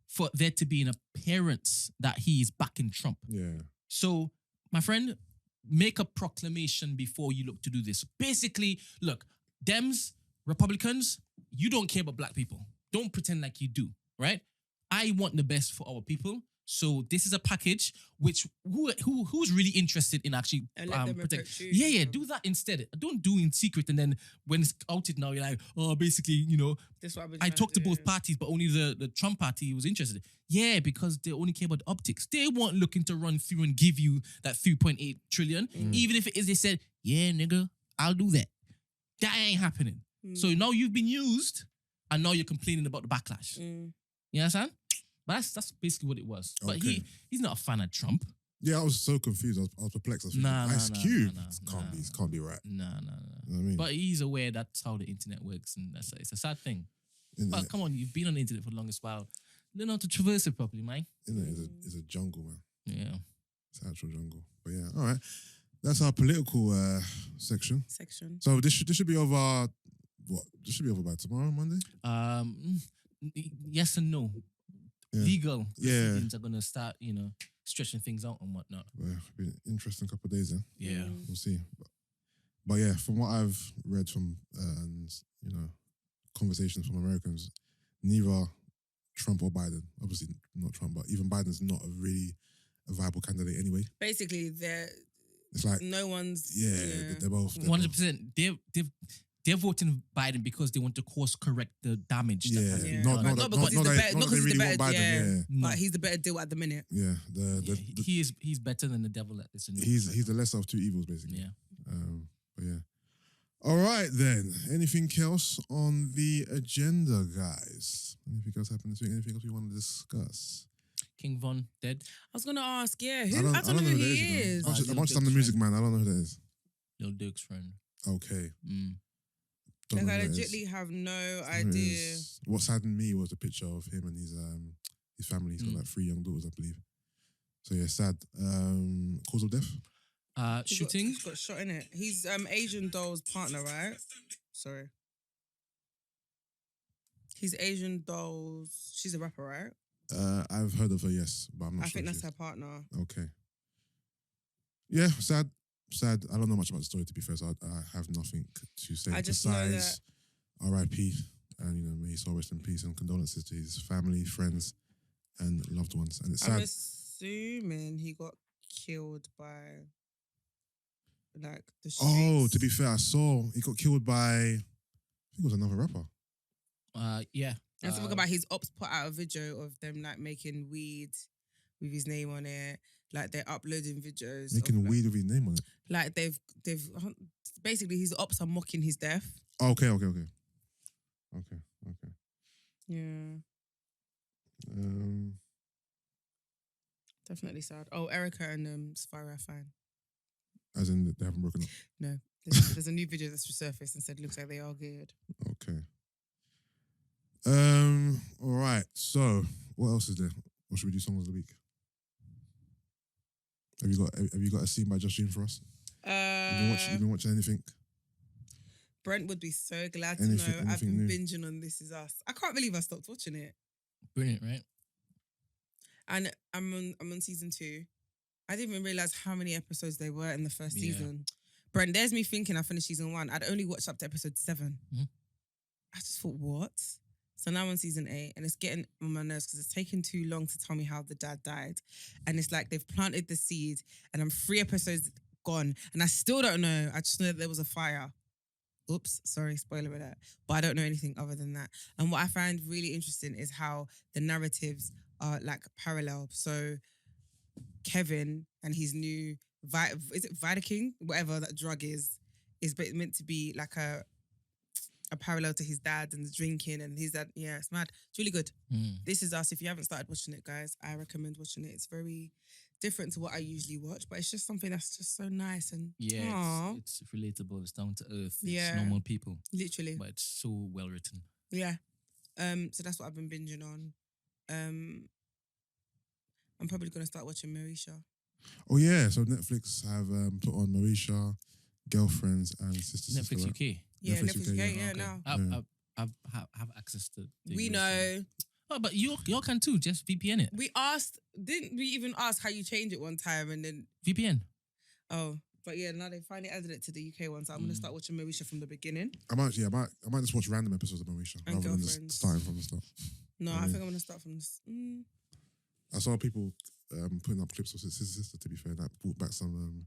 For there to be an appearance that he is backing Trump. Yeah. So, my friend, make a proclamation before you look to do this. Basically, look, Dems, Republicans, you don't care about black people. Don't pretend like you do, right? I want the best for our people. So this is a package which who's really interested in actually And let them protect. approach you, Yeah. Do that instead. Don't do in secret and then when it's outed now, you're like, oh, basically, you know, That's what I've been I trying talked to do. both parties, but only the Trump party was interested. Yeah, because they only care about the optics. They weren't looking to run through and give you that 3.8 trillion. Even if it is, they said, yeah, nigga, I'll do that. That ain't happening. So now you've been used and now you're complaining about the backlash. You understand? But that's basically what it was. But Okay. he's not a fan of Trump. Yeah, I was so confused. I was perplexed. I was thinking, Ice Cube. Can't be right. No. You know what I mean? But he's aware that's how the internet works, and it's a sad thing. But come on, you've been on the internet for the longest while. Learn how to traverse it properly, man. Internet is a jungle, man. Yeah. It's an actual jungle. But yeah, all right. That's our political section. So this should be over. What? This should be over by tomorrow, Monday. Yes and no. Yeah. Legal proceedings are gonna start, stretching things out and whatnot. Yeah, it'll be an interesting couple of days. Then. Yeah. We'll see. But yeah, from what I've read from and conversations from Americans, neither Trump or Biden, obviously not Trump, but even Biden's not a viable candidate anyway. Basically, It's like no one's. they're both 100%. They're voting Biden because they want to course correct the damage. That has been done. Not because he's the better. Biden. No. But he's the better deal at the minute. Yeah, he's better than the devil at this. He's the lesser of two evils, basically. Yeah. But yeah. All right then. Anything else on the agenda, guys? Anything else happened this week? Anything else we want to discuss? King Von dead. I was gonna ask, I don't don't know who he is. I watched the music man. I don't know who that is. Lil Durk's friend. Okay. Like, Don't know I who that is. legitly have no Who it idea. is. What saddened me was a picture of him and his family. He's got like 3 young daughters, I believe. So yeah, sad. Cause of death? Shooting. He's got shot in it. He's Asian Doll's partner, right? Sorry. He's Asian Doll's. She's a rapper, right? I've heard of her, yes, but I'm not I sure. think if that's she her partner. is. Okay. Yeah, sad sad. I don't know much about the story, to be fair, so I have nothing to say. I just know besides R.I.P. and may his soul rest in peace, and condolences to his family, friends, and loved ones. And it's sad. I'm assuming he got killed by like the streets. Oh, to be fair, I saw he got killed by, I think it was another rapper. Yeah. And something about his ops put out a video of them like making weed with his name on it. Like they're uploading videos. Making of, weed with his name on it. Like they've basically his ops are mocking his death. Oh, okay. Yeah. Definitely sad. Oh, Erica and Spyro are fine. As in they haven't broken up. No. There's a new video that's resurfaced and said looks like they are good. Okay. All right. So, what else is there? What should we do? Songs of the week. Have you got a scene by Justine for us? You've been watching anything? Brent would be so glad to know I've been binging on This Is Us. I can't believe I stopped watching it. Brilliant, right? And I'm on season 2. I didn't even realize how many episodes there were in the first season. Brent, there's me thinking I finished season 1. I'd only watched up to episode 7. Mm-hmm. I just thought, what? So now I'm on season 8 and it's getting on my nerves because it's taken too long to tell me how the dad died. And it's like they've planted the seed and I'm 3 episodes gone and I still don't know. I just know that there was a fire. Oops, sorry, spoiler alert. But I don't know anything other than that. And what I find really interesting is how the narratives are like parallel. So Kevin and his new, is it Vitaking? Whatever that drug is meant to be like a parallel to his dad and the drinking and his dad. Yeah, it's mad. It's really good. This Is Us. If you haven't started watching it, guys, I recommend watching it. It's very different to what I usually watch, but it's just something that's just so nice and it's relatable. It's down to earth. It's normal people. Literally. But it's so well written. Yeah. So that's what I've been binging on. I'm probably going to start watching Marisha. Oh yeah, so Netflix have put on Marisha, Girlfriends, and Sister. Netflix UK. Yeah, Netflix UK, now. I have access to. We know. Oh, but you can too. Just VPN it. Didn't we even ask how you change it one time and then VPN. Oh, but yeah, now they finally added it to the UK one, so I'm gonna start watching Marisha from the beginning. I might just watch random episodes of Marisha And rather than just starting from the start. No, I think I'm gonna start from this. I saw people putting up clips of Sister. To be fair, that brought back some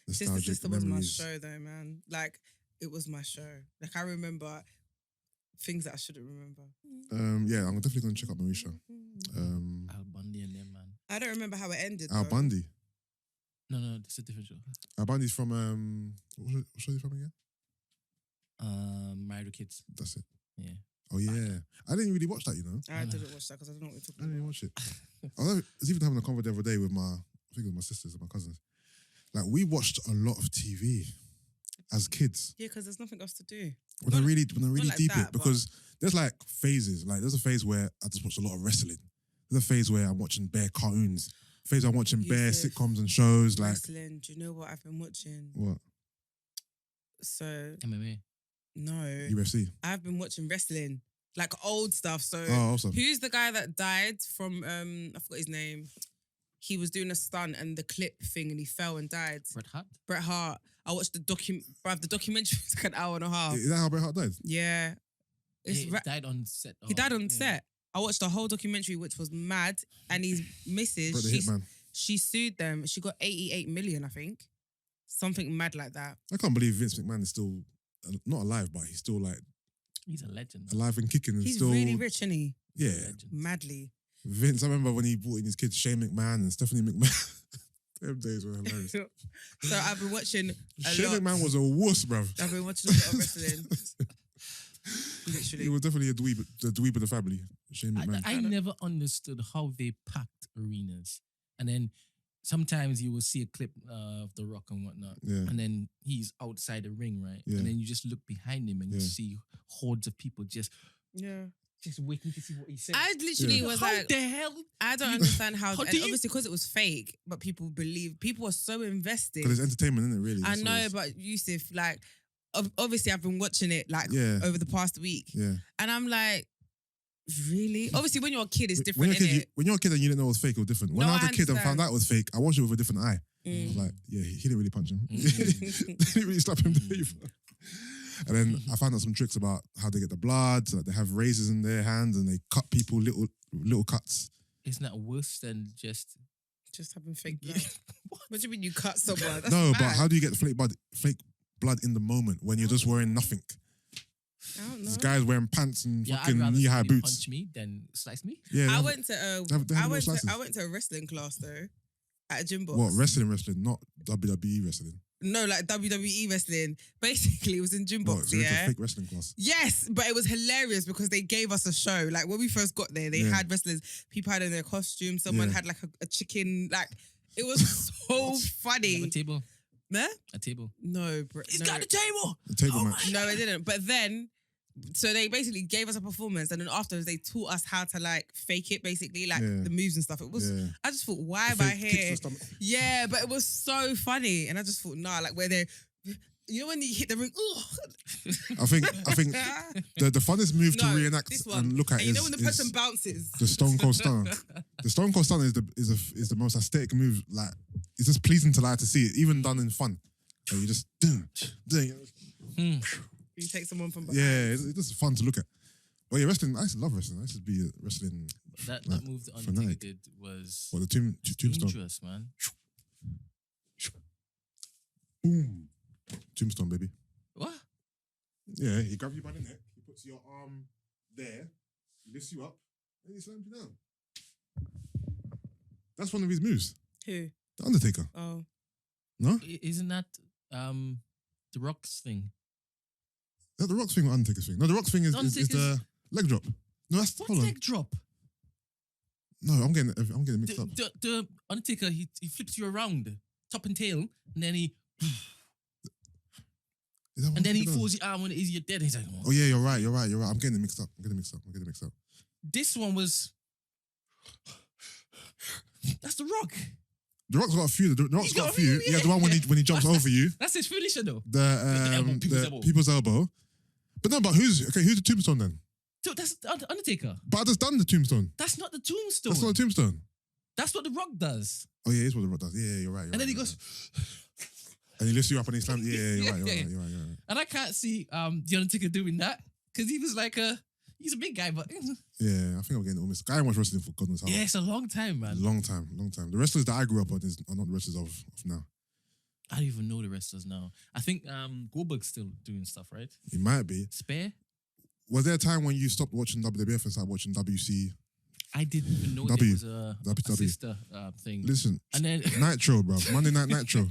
nostalgic Sister memories. was my show though, man. Like it was my show. Like I remember things that I shouldn't remember. Yeah, I'm definitely gonna check out Marisha. Al Bundy and them, man. I don't remember how it ended. Al Bundy. No, it's a different show. Al Bundy's from what show is he from again? Married with Kids. That's it. Yeah. Oh yeah, I didn't really watch that. I didn't watch that because I don't know what we're talking I didn't about. watch it. I was even having a convo the other day with I think it was my sisters and my cousins. Like we watched a lot of TV as kids. Yeah, because there's nothing else to do. When I really like deep that, it, because there's like phases. Like there's a phase where I just watch a lot of wrestling. There's a phase where I'm watching bare cartoons. Phase I'm watching bare Yusuff, sitcoms and shows. Like wrestling. Do you know what I've been watching? what? So MMA. no, UFC. I've been watching wrestling, like old stuff. So Awesome. who's the guy that died from? I forgot his name. He was doing a stunt and the clip thing, and he fell and died. Bret Hart. I watched the The documentary was like an hour and a half. Is that how Bret Hart died? Yeah, He died on set. He died on set. I watched the whole documentary, which was mad. And his missus, Bret the Hitman. she sued them. She got 88 million, I think. Something mad like that. I can't believe Vince McMahon is still not alive, but he's still like He's a legend. alive and kicking. And He's still really rich, isn't he? Yeah, Madly. Vince. I remember when he brought in his kids Shane McMahon and Stephanie McMahon. Them days were hilarious. So I've been watching Shane McMahon was a wuss, bruv. I've been watching a lot of wrestling. Literally. He was definitely the dweeb of the family. Shane McMahon. I never understood how they packed arenas. And then sometimes you will see a clip of The Rock and whatnot. Yeah. And then he's outside the ring, right? Yeah. And then you just look behind him and you see hordes of people just waiting to see what he says. I literally was how like, the hell? I don't understand how. How And do you- obviously, because it was fake, but people are so invested. Because it's entertainment, isn't it? Really. I That's what know, it is. but Yusuff, like, obviously, I've been watching it like Yeah. over the past week, Yeah. and I'm like, Really? Obviously, when you're a kid, it's When different, you're a kid, innit? when you're a kid and you didn't know it was fake, it was different. When No, I was I a kid and found understand. out it was fake, I watched it with a different eye. I was like, yeah, he didn't really punch him. he didn't really slap him. And then I found out some tricks about how they get the blood. So they have razors in their hands and they cut people little cuts. Isn't that worse than just having fake blood. What do you mean you cut someone? That's No, bad. but how do you get fake blood in the moment when you're just wearing nothing? I don't know. This guy's wearing pants and I'd fucking rather knee-high somebody boots. punch me than slice me. Yeah, I went to they have I no went slices. to a wrestling class though at a gym box. What, wrestling, not WWE wrestling? No, like WWE wrestling. Basically, it was in gym What, box. so it's a Yeah. fake wrestling class? Yes, but it was hilarious because they gave us a show. Like when we first got there, they had wrestlers. People had in their costume. Someone had like a chicken. Like it was so You have funny. a table. Huh? A table. No, bro. He's no. got a table. The table match. No, it didn't. But then, so they basically gave us a performance, and then afterwards they taught us how to like fake it, basically like Yeah. the moves and stuff. It was. Yeah. I just thought, why The am I fake kicks to here? the stomach. Yeah, but it was so funny, and I just thought, nah, like where they, you know, when you hit the ring, I think the funnest move to No, reenact this one. and look at And you is, know when the person is bounces. the Stone Cold Stunner. The Stone Cold Stunner is the most aesthetic move. Like it's just pleasing to like to see it, even done in fun. Like, you just You take someone from behind. yeah, it's just fun to look at. But yeah, wrestling. I used to love wrestling. I used to be a wrestling. That like, move the Undertaker fanatic. did was Well, the tombstone. dangerous, man. Boom. Tombstone, baby. What? Yeah, he grabs you by the neck. He puts your arm there. He lifts you up, and he slams you down. That's one of his moves. Who? The Undertaker. Oh. No? Isn't that the Rock's thing? Is that the Rock's thing or Undertaker's thing? No, the Rock's thing is the Undertaker's- leg drop. No, that's What hold on. leg drop? No, I'm getting mixed up. The Undertaker, he flips you around, top and tail, and then he Is that what and then he Undertaker does? folds your arm when it is you're dead. He's like, Oh yeah, you're right. I'm getting it mixed up. this one was. That's the Rock. The Rock's got a few. The Rock's He's got a got a few. few, Yeah, the one when he jumps over you. That's his finisher though. The People's elbow. people's elbow. But no, but who's the tombstone then? So that's the Undertaker. But I just done the tombstone. That's not the tombstone. That's not a tombstone. That's what the Rock does. Oh yeah, it's what the Rock does. Yeah, you're right. And then he goes, and he lifts you up and he slams. Yeah, you're right. Yeah. You're right. and I can't see the Undertaker doing that because he was like he's a big guy, but Yeah, I think I'm getting it all mixed. I haven't watched wrestling for God knows how long. yeah, it's a long time, man. Long time. The wrestlers that I grew up on are not the wrestlers of now. I don't even know the wrestlers now. I think Goldberg's still doing stuff, right? It might be. Spare? Was there a time when you stopped watching WWF and started watching WC? I didn't even know there W. was a WW. sister thing. Listen, And then Nitro, bro. Monday Night Nitro.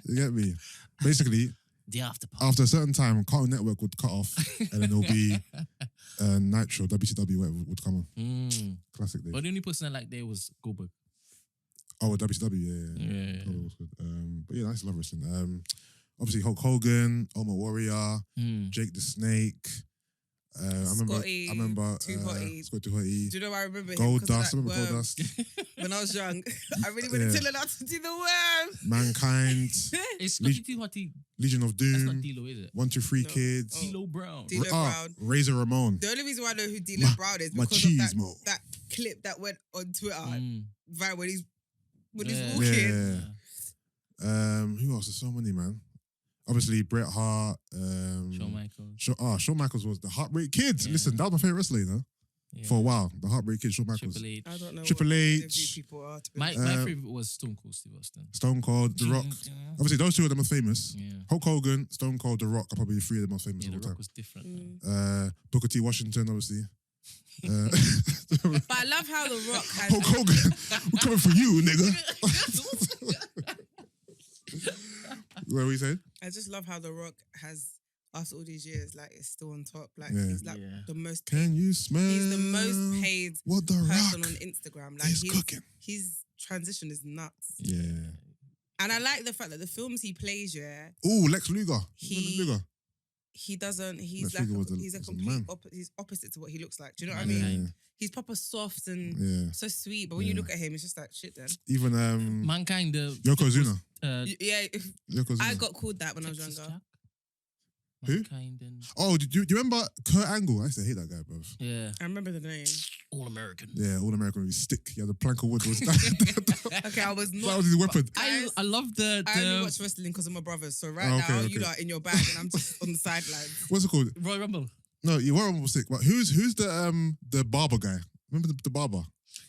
You get me? Basically, the after party. after a certain time, Cartoon Network would cut off and then there'll be Nitro, WCW, whatever would come on. Classic days. But the only person I liked there was Goldberg. Oh, WCW, yeah. Yeah. Goldberg was good. But yeah, I used to love wrestling. Obviously, Hulk Hogan, Ultimate Warrior, Jake the Snake. I remember Too Hotty. Scotty Too Hotty. Do you know why I remember him? Gold 'Cause of Dust. I that remember Gold worm. Dust. When I was young, I really wanted to learn how to do the worm. Mankind. It's Scotty Too Hotty. Legion of That's not Doom. D-Lo, is it? 1, 2, 3 No. Kids. D-Lo Brown. D-Lo Brown. Razor Ramon. The only reason why I know who D-Lo Brown is because of Machismo. that clip that went on Twitter, right, when he's Yeah. walking. Yeah. Who else? There's so many, man. Obviously, Bret Hart. Shawn Michaels. Shawn Michaels was the Heartbreak Kid. Yeah. Listen, that was my favorite wrestler, you know, Yeah. for a while. The Heartbreak Kid, Shawn Michaels. Triple H. I don't know Triple what H. any of these people are. To be My honest. favorite was Stone Cold Steve Austin. Stone Cold, The Rock. Obviously, those two are the most famous. Yeah. Hulk Hogan, Stone Cold, The Rock are probably three of the most famous Yeah, of The all Rock time. was different. Man. Booker T. Washington, obviously. But I love how The Rock has. Hulk Hogan, we're coming for you, nigga. What were you saying? I just love how The Rock has, after all these years, like it's still on top. Like Yeah. he's like Yeah. the most. Can you smell? He's the most paid what the person Rock on Instagram. Like is cooking. his transition is nuts. Yeah. And I like the fact that the films he plays, yeah, Oh, Lex Luger. He- Luger. he doesn't. He's Lex like Luger was a- he's a was a complete. man. He's opposite to what he looks like. Do you know what I Man, mean? Yeah. He's proper soft and Yeah. so sweet, but when you Yeah. look at him, it's just like shit. Then Even Mankind. Yokozuna. yeah, Yokozuna. I got called that when I was younger. Who? Mankind and Oh, do you remember Kurt Angle? I used to hate that guy, bro. yeah, I remember the name. All American. Yeah, all American with his stick. He had a plank of wood. That Okay, I was not. was his weapon. I love the. I only watch wrestling because of my brothers. So right Oh, now, okay. you lot are in your bag and I'm just on the sidelines. What's it called? Royal Rumble. No, you were almost sick. But who's the barber guy? Remember the barber?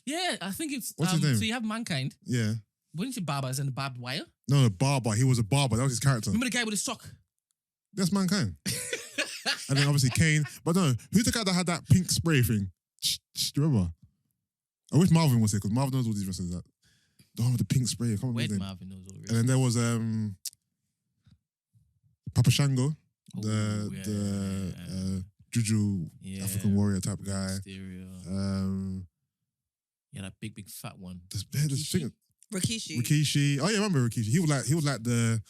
Yeah, I think it's. What's his name? So you have Mankind. Yeah. Wasn't it Barbers and the barbed wire? No, the barber. He was a barber. That was his character. Remember the guy with the sock? That's Mankind. And then obviously Kane. But no, who's the guy that had that pink spray thing? Do you remember? I wish Marvin was here because Marvin knows all these wrestlers. That the one with the pink spray. I can't remember Where'd his name. Marvin knows all the And then there was Papa Shango, Oh, the Juju African warrior type guy. Stereo. Yeah, that big fat one. This thing, Rikishi. Rikishi. Oh yeah, I remember Rikishi. He was like the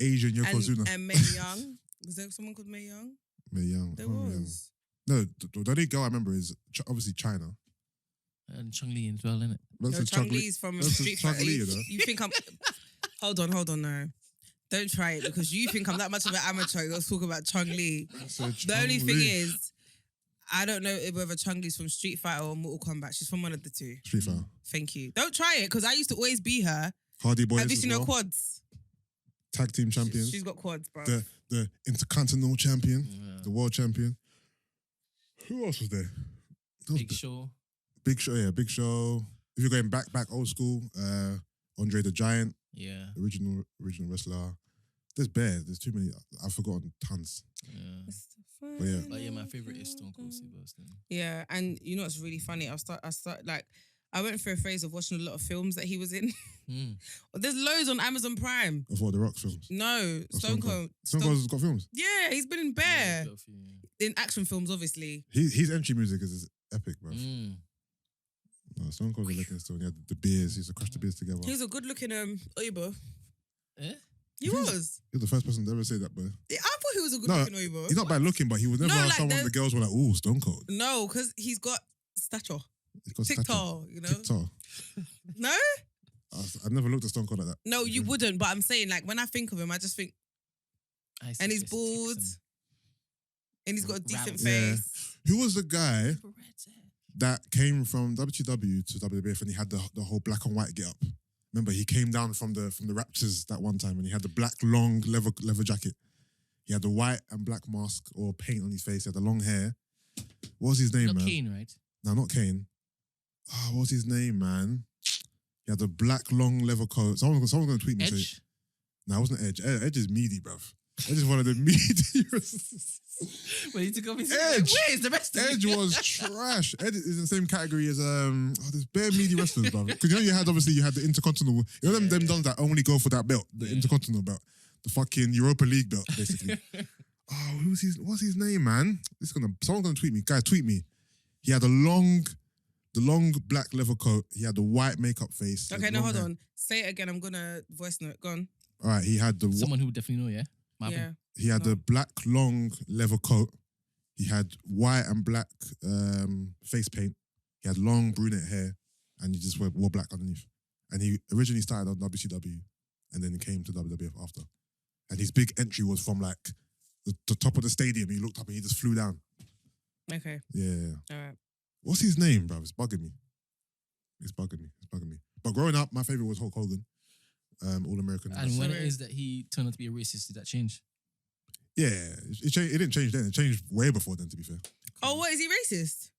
Asian Yokozuna. And May Young. Was there someone called May Young? Mae Young. There I can't remember. was. No, the only girl I remember is obviously China. And Chung Li as well, innit? No, That's Chung Lee's from that's Street Chung Fighter. Lee, you know. You think I'm... Hold on, no. Don't try it because you think I'm that much of an amateur. Let's talk about Chung Lee. The only thing is, I don't know whether Chung Lee's from Street Fighter or Mortal Kombat. She's from one of the two. Street Fighter. Thank you. Don't try it because I used to always be her. Hardy Boys. Have you as seen her well. quads? Tag team champions. She's got quads, bro. The Intercontinental champion. Yeah. The world champion. Who else was there? Big Show. Big Show, yeah, Big Show. If you're going back old school, Andre the Giant, Yeah. original wrestler. There's there's too many. I've forgotten tons. Yeah. But yeah. But yeah, my favorite is Stone Cold Steve Austin. Yeah, and you know what's really funny? I went through a phase of watching a lot of films that he was in. Mm. There's loads on Amazon Prime. Of all the Rock films. No, Or Stone Cold. Stone Cold's got films. Yeah, he's been in Yeah, Bear. In action films, obviously. His entry music is epic, bro. Mm. No, Stone Cold's a looking still. He had the beers. He used to crush the beers together. He was a good looking Oibo. Eh? He was. He was the first person to ever say that, bro. Yeah, I thought he was a good No, looking Oibo. He's not bad looking, but he was never No, like someone the girls were like, ooh, Stone Cold. No, because he's got stature. He's got stature. TikTok, you know? TikTok. No? I've never looked at Stone Cold like that. No, you wouldn't. But I'm saying, like, when I think of him, I just think, I see and he's Chris bald, Dixon. and he's got a decent Round. face. Who was the guy Red's head. that came from WCW to WWF and he had the whole black and white get up? Remember, he came down from the Raptors that one time and he had the black long leather jacket. He had the white and black mask or paint on his face. He had the long hair. What was his name, Not man? Kane, right? No, not Kane. Oh, what was his name, man? He had the black long leather coat. Someone's gonna tweet me. and say, Edge? no, it wasn't Edge. Edge is meaty, bruv. Edge is one of the meaty. Well, he took off his Edge. Where's the rest of Edge it? was trash. Edge is in the same category as there's bare meaty wrestlers, bruv. Because you know you had the Intercontinental. You know them dons that only go for that belt, the Intercontinental belt, the fucking Europa League belt, basically. Oh, what's his name, man? Someone's gonna tweet me. Guys, tweet me. He had the long black leather coat. He had the white makeup face. Okay, no, hold on. Say it again. I'm going to voice note. Go on. All right, he had the Someone who would definitely know, yeah? Marvin. Yeah. he had the black long leather coat. He had white and black face paint. He had long brunette hair, and he just wore black underneath. And he originally started on WCW, and then he came to WWF after. And his big entry was from like the top of the stadium. He looked up and he just flew down. Okay. Yeah. All right. What's his name, bruv? It's bugging me. It's bugging me. But growing up, my favorite was Hulk Hogan, All American. And when it is that he turned out to be a racist, did that change? Yeah, it didn't change then. It changed way before then, to be fair. Oh, what? Is he racist?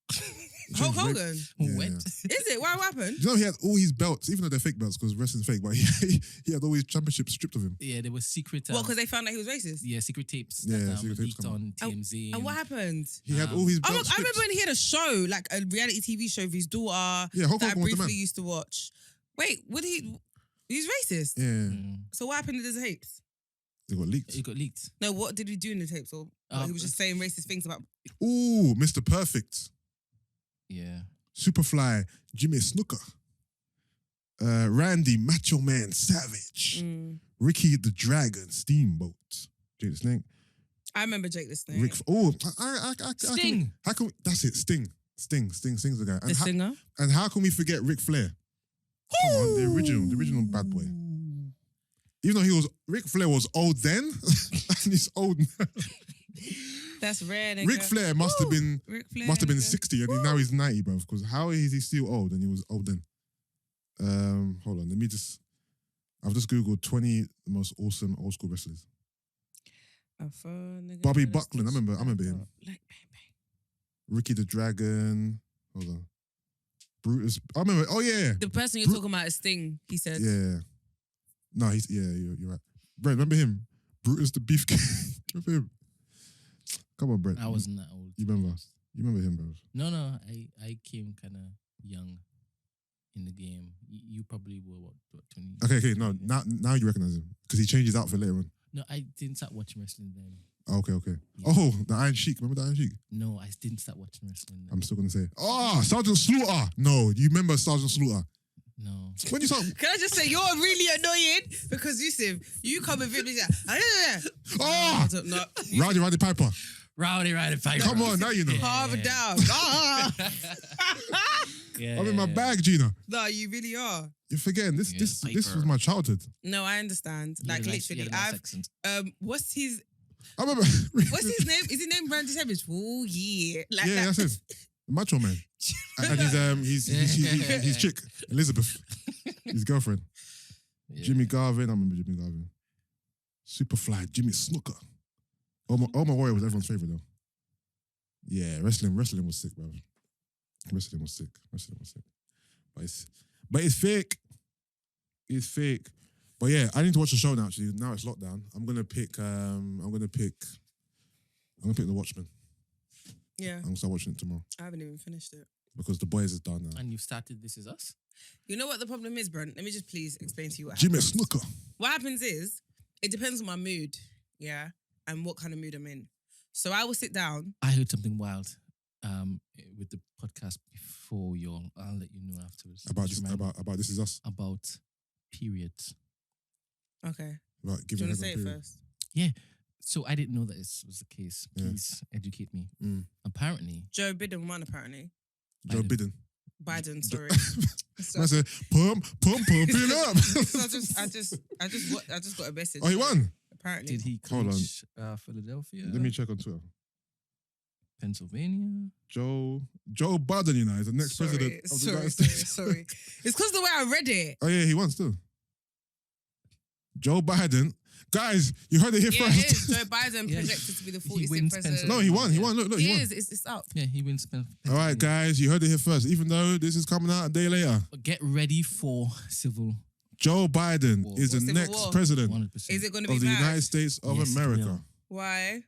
It Hulk changed way- Hogan? Yeah, Wet. yeah. Is it? What happened? You know, he had all his belts, even though they're fake belts because wrestling's fake, but he had all his championships stripped of him. Yeah, there was secret. What, because they found out he was racist? Yeah, secret tapes. Yeah, that, secret tapes leaked come out. on TMZ. And what happened? He had all his I belts remember stripped. when he had a show, like a reality TV show with his daughter Yeah, Hulk that I Hogan was the briefly man. used to watch. Wait, he's racist? Yeah, Mm. So what happened to the tapes? they got leaked. It got leaked. No, what did he do in the tapes? Or he was just saying racist things about... Ooh, Mr. Perfect, Yeah. Superfly, Jimmy Snuka, Randy Macho Man Savage, Ricky the Dragon Steamboat, Jake the Snake, I remember Jake the Snake. Rick. Oh, I Sting. How can that's it? Sting's the guy. The singer. And how can we forget Ric Flair? Come on, the original bad boy. Even though Ric Flair was old then, and he's old now. That's rare. Nigga. Ric Flair must have been Ric Flair, 60 and now he's 90, bro. Because how is he still old and he was old then? Hold on, I've just googled 20 most awesome old school wrestlers. Bobby Buckland, I remember him. Like bang bang. Ricky the Dragon. Hold on. Brutus. I remember. Oh yeah. The person you're talking about is Sting. He said. Yeah. No, you're right. Brent, remember him? Brutus the Beefcake. Remember him? Come on, Brent. I wasn't that old. You remember? You remember him, bro? No. I came kind of young in the game. You probably were what 20? Okay. No, now you recognize him because he changed his outfit later on. No, I didn't start watching wrestling then. Okay. Yeah. Oh, the Iron Sheik. Remember the Iron Sheik? No, I didn't start watching wrestling then. I'm still gonna say. Oh, Sergeant Slaughter. No, you remember Sergeant Slaughter? No. When you saw. Can I just say you're really annoying because Yusuff, you come and video. Oh, No. Rowdy Piper. Rowdy Piper. Come on, now you know. Calm down. Yeah. I'm in my bag, Gina. No, you really are. You're forgetting this. Yeah, This Piper. was my childhood. No, I understand. Like literally, what's his I remember. what's his name? Is his name Randy Savage? Oh yeah, like Yeah, that. that's it. Macho Man. And his chick, Elizabeth, his girlfriend. Yeah. Jimmy Garvin, I remember Jimmy Garvin. Superfly, Jimmy Snuka. Oma Warrior was everyone's favorite though. Yeah, wrestling was sick, bro. Wrestling was sick. But it's fake. It's fake. But yeah, I need to watch the show now. Actually, now it's lockdown. I'm gonna pick The Watchmen. Yeah, I'm gonna start watching it tomorrow I haven't even finished it. because The Boys is done now. And you've started This Is Us? You know what the problem is, Brent? Let me just please explain to you what Jimmy happens. Snuka. What happens is, it depends on my mood, yeah, and what kind of mood I'm in. So I will sit down. I heard something wild with the podcast before I'll let you know afterwards. About Just this, remind me about This Is Us. about periods. Okay. Right, Do you want to say it first? Yeah. So I didn't know that this was the case. Yeah. Please educate me. Mm. Apparently, Joe Biden won, apparently. Joe Biden. Biden, sorry. I said, pump it up. So I just got a message. Oh, he won. Apparently. did he Hold on. coach Philadelphia? Let me check on Twitter. Pennsylvania? Joe Biden, you know, is the next president of the United States. Sorry. It's because the way I read it. Oh yeah, he won still. Joe Biden. Guys, you heard it here Yeah, first. it is. Joe Biden Yeah. projected to be the He 46th wins president. No, he won. Look, he He won. is. It's up. Yeah, he wins All Pennsylvania. right, guys, you heard it here first. Even though this is coming out a day later, Get ready for civil Joe Biden War. is the Civil next war? president 100%. Is it going to be of the bad? United States of Yes, it America. will. Why?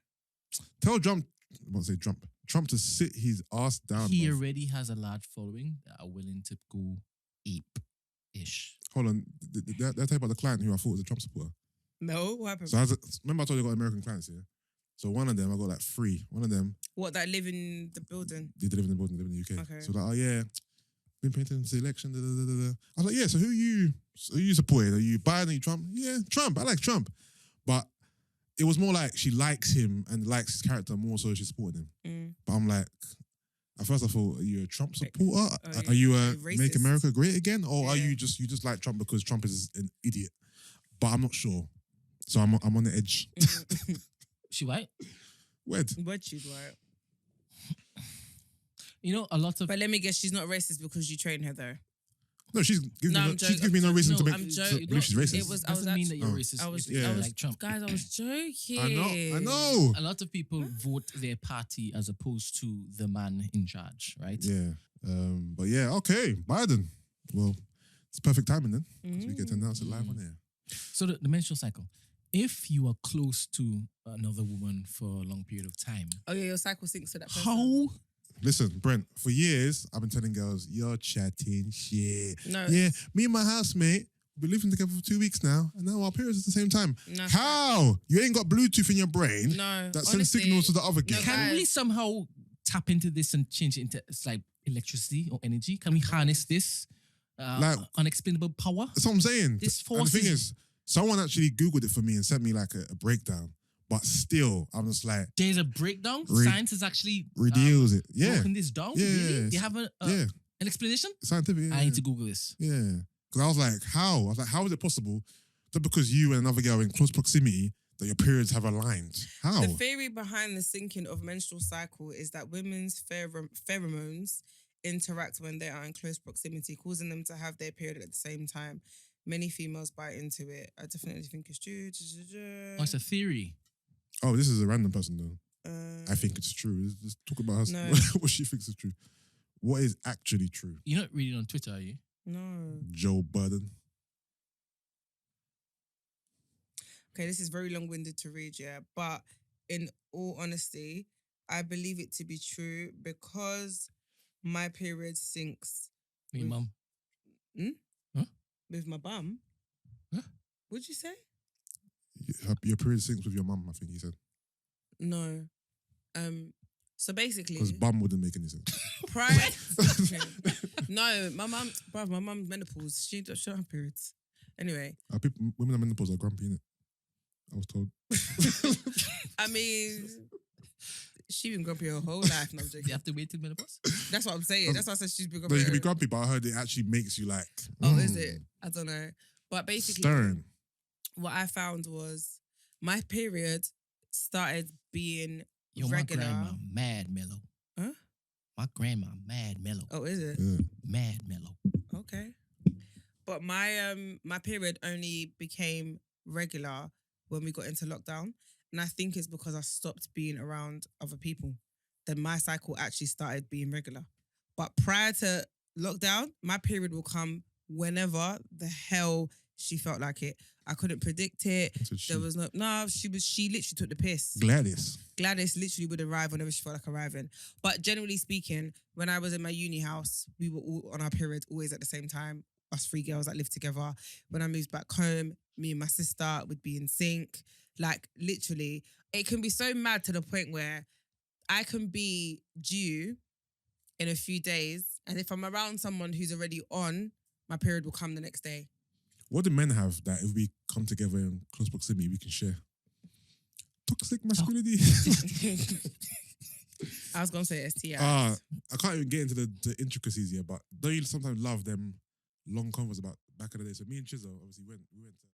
Tell Trump, I won't say Trump to sit his ass down. He bruv. already has a large following that are willing to go ape-ish. Hold on, did I tell you about the client who I thought was a Trump supporter? No, what happened? So remember I told you I got American clients here. So one of them I got like 3. One of them What, that live in the building? they live in the building, they live in the UK. Okay. So like, oh yeah, been paying attention to the election. Da, da, da, da, da. I was like, yeah. So who you supporting? Are you Biden? Are you Trump? Yeah, Trump. I like Trump, but it was more like she likes him and likes his character more, so she's supporting him. Mm. But I'm like, at first I thought, are you a Trump supporter? Oh, Are you a you're Make racist. America Great Again, or are Yeah. you just like Trump because Trump is an idiot? But I'm not sure. So I'm on the edge. She white? Wed. What you right? You know, a lot of But let me guess, she's not racist because you train her though. No, she's giving No, me I'm she's giving me no reason to joking. make I'm to joking. believe she's racist. It was- I doesn't mean that you're Oh. racist. I was, if you I was like Trump. Guys, I was joking. I know. A lot of people vote their party as opposed to the man in charge, right? Yeah. But yeah, okay, Biden. Well, it's perfect timing then. Because we get to announce it live on air. So the menstrual cycle. If you are close to another woman for a long period of time, Oh yeah, your cycle syncs to that person. how Listen, Brent, for years, I've been telling girls, you're chatting shit. No. Yeah, me and my housemate, we've been living together for 2 weeks now, and now our periods at the same time. No. How? You ain't got Bluetooth in your brain No, that sends honestly, signals to the other girl. no, can guys. we somehow tap into this and change it into it's like electricity or energy? Can we harness this Like- unexplainable power? That's what I'm saying. This And the thing forces- is, someone actually Googled it for me and sent me like a breakdown. But still, I'm just like, There's a breakdown. Re- Science has actually redeals it. Yeah. broken this down. Yeah, Really? yeah, They have an yeah. explanation? Scientific. Yeah. I need to Google this. Yeah. Because I was like, how? I was like, how is it possible that because you and another girl are in close proximity, that your periods have aligned. How? The theory behind the syncing of menstrual cycle is that women's pheromones interact when they are in close proximity, causing them to have their period at the same time. Many females buy into it. I definitely think it's true. Oh, it's a theory. Oh, this is a random person though. I think it's true. Let's talk about her, No. what she thinks is true. What is actually true? You're not reading on Twitter, are you? No. Joe Budden. Okay, this is very long-winded to read, yeah. But in all honesty, I believe it to be true because my period syncs Me, mum. with my bum. Huh? What'd you say? Your period syncs with your mum, I think he said. No. So basically, Because bum wouldn't make any sense. prior. No, my mum's menopause. She don't have periods. Anyway, Women in menopause are grumpy, innit? I was told. I mean, she been grumpy her whole life. No, I'm joking. You have to wait till menopause? That's what I'm saying. That's why I said she's been grumpy. No, you can be grumpy, but I heard it actually makes you like. Oh, is it? I don't know. But basically, Stern. what I found was my period started being Yo, regular. my grandma mad mellow. Huh? My grandma mad mellow. Oh, is it? Yeah. Mad mellow. Okay. But my period only became regular when we got into lockdown. And I think it's because I stopped being around other people. Then my cycle actually started being regular. But prior to lockdown, my period will come whenever the hell she felt like it. I couldn't predict it. There was she literally took the piss. Gladys literally would arrive whenever she felt like arriving. But generally speaking, when I was in my uni house, we were all on our periods always at the same time. Us three girls that lived together. When I moved back home, me and my sister would be in sync. Like literally, it can be so mad to the point where I can be due in a few days, and if I'm around someone who's already on, my period will come the next day. What do men have that if we come together in close proximity, we can share? Toxic masculinity. I was gonna say STIs. I can't even get into the intricacies here, but don't you sometimes love them long convos about back in the day? So me and Chizzo, obviously, we went to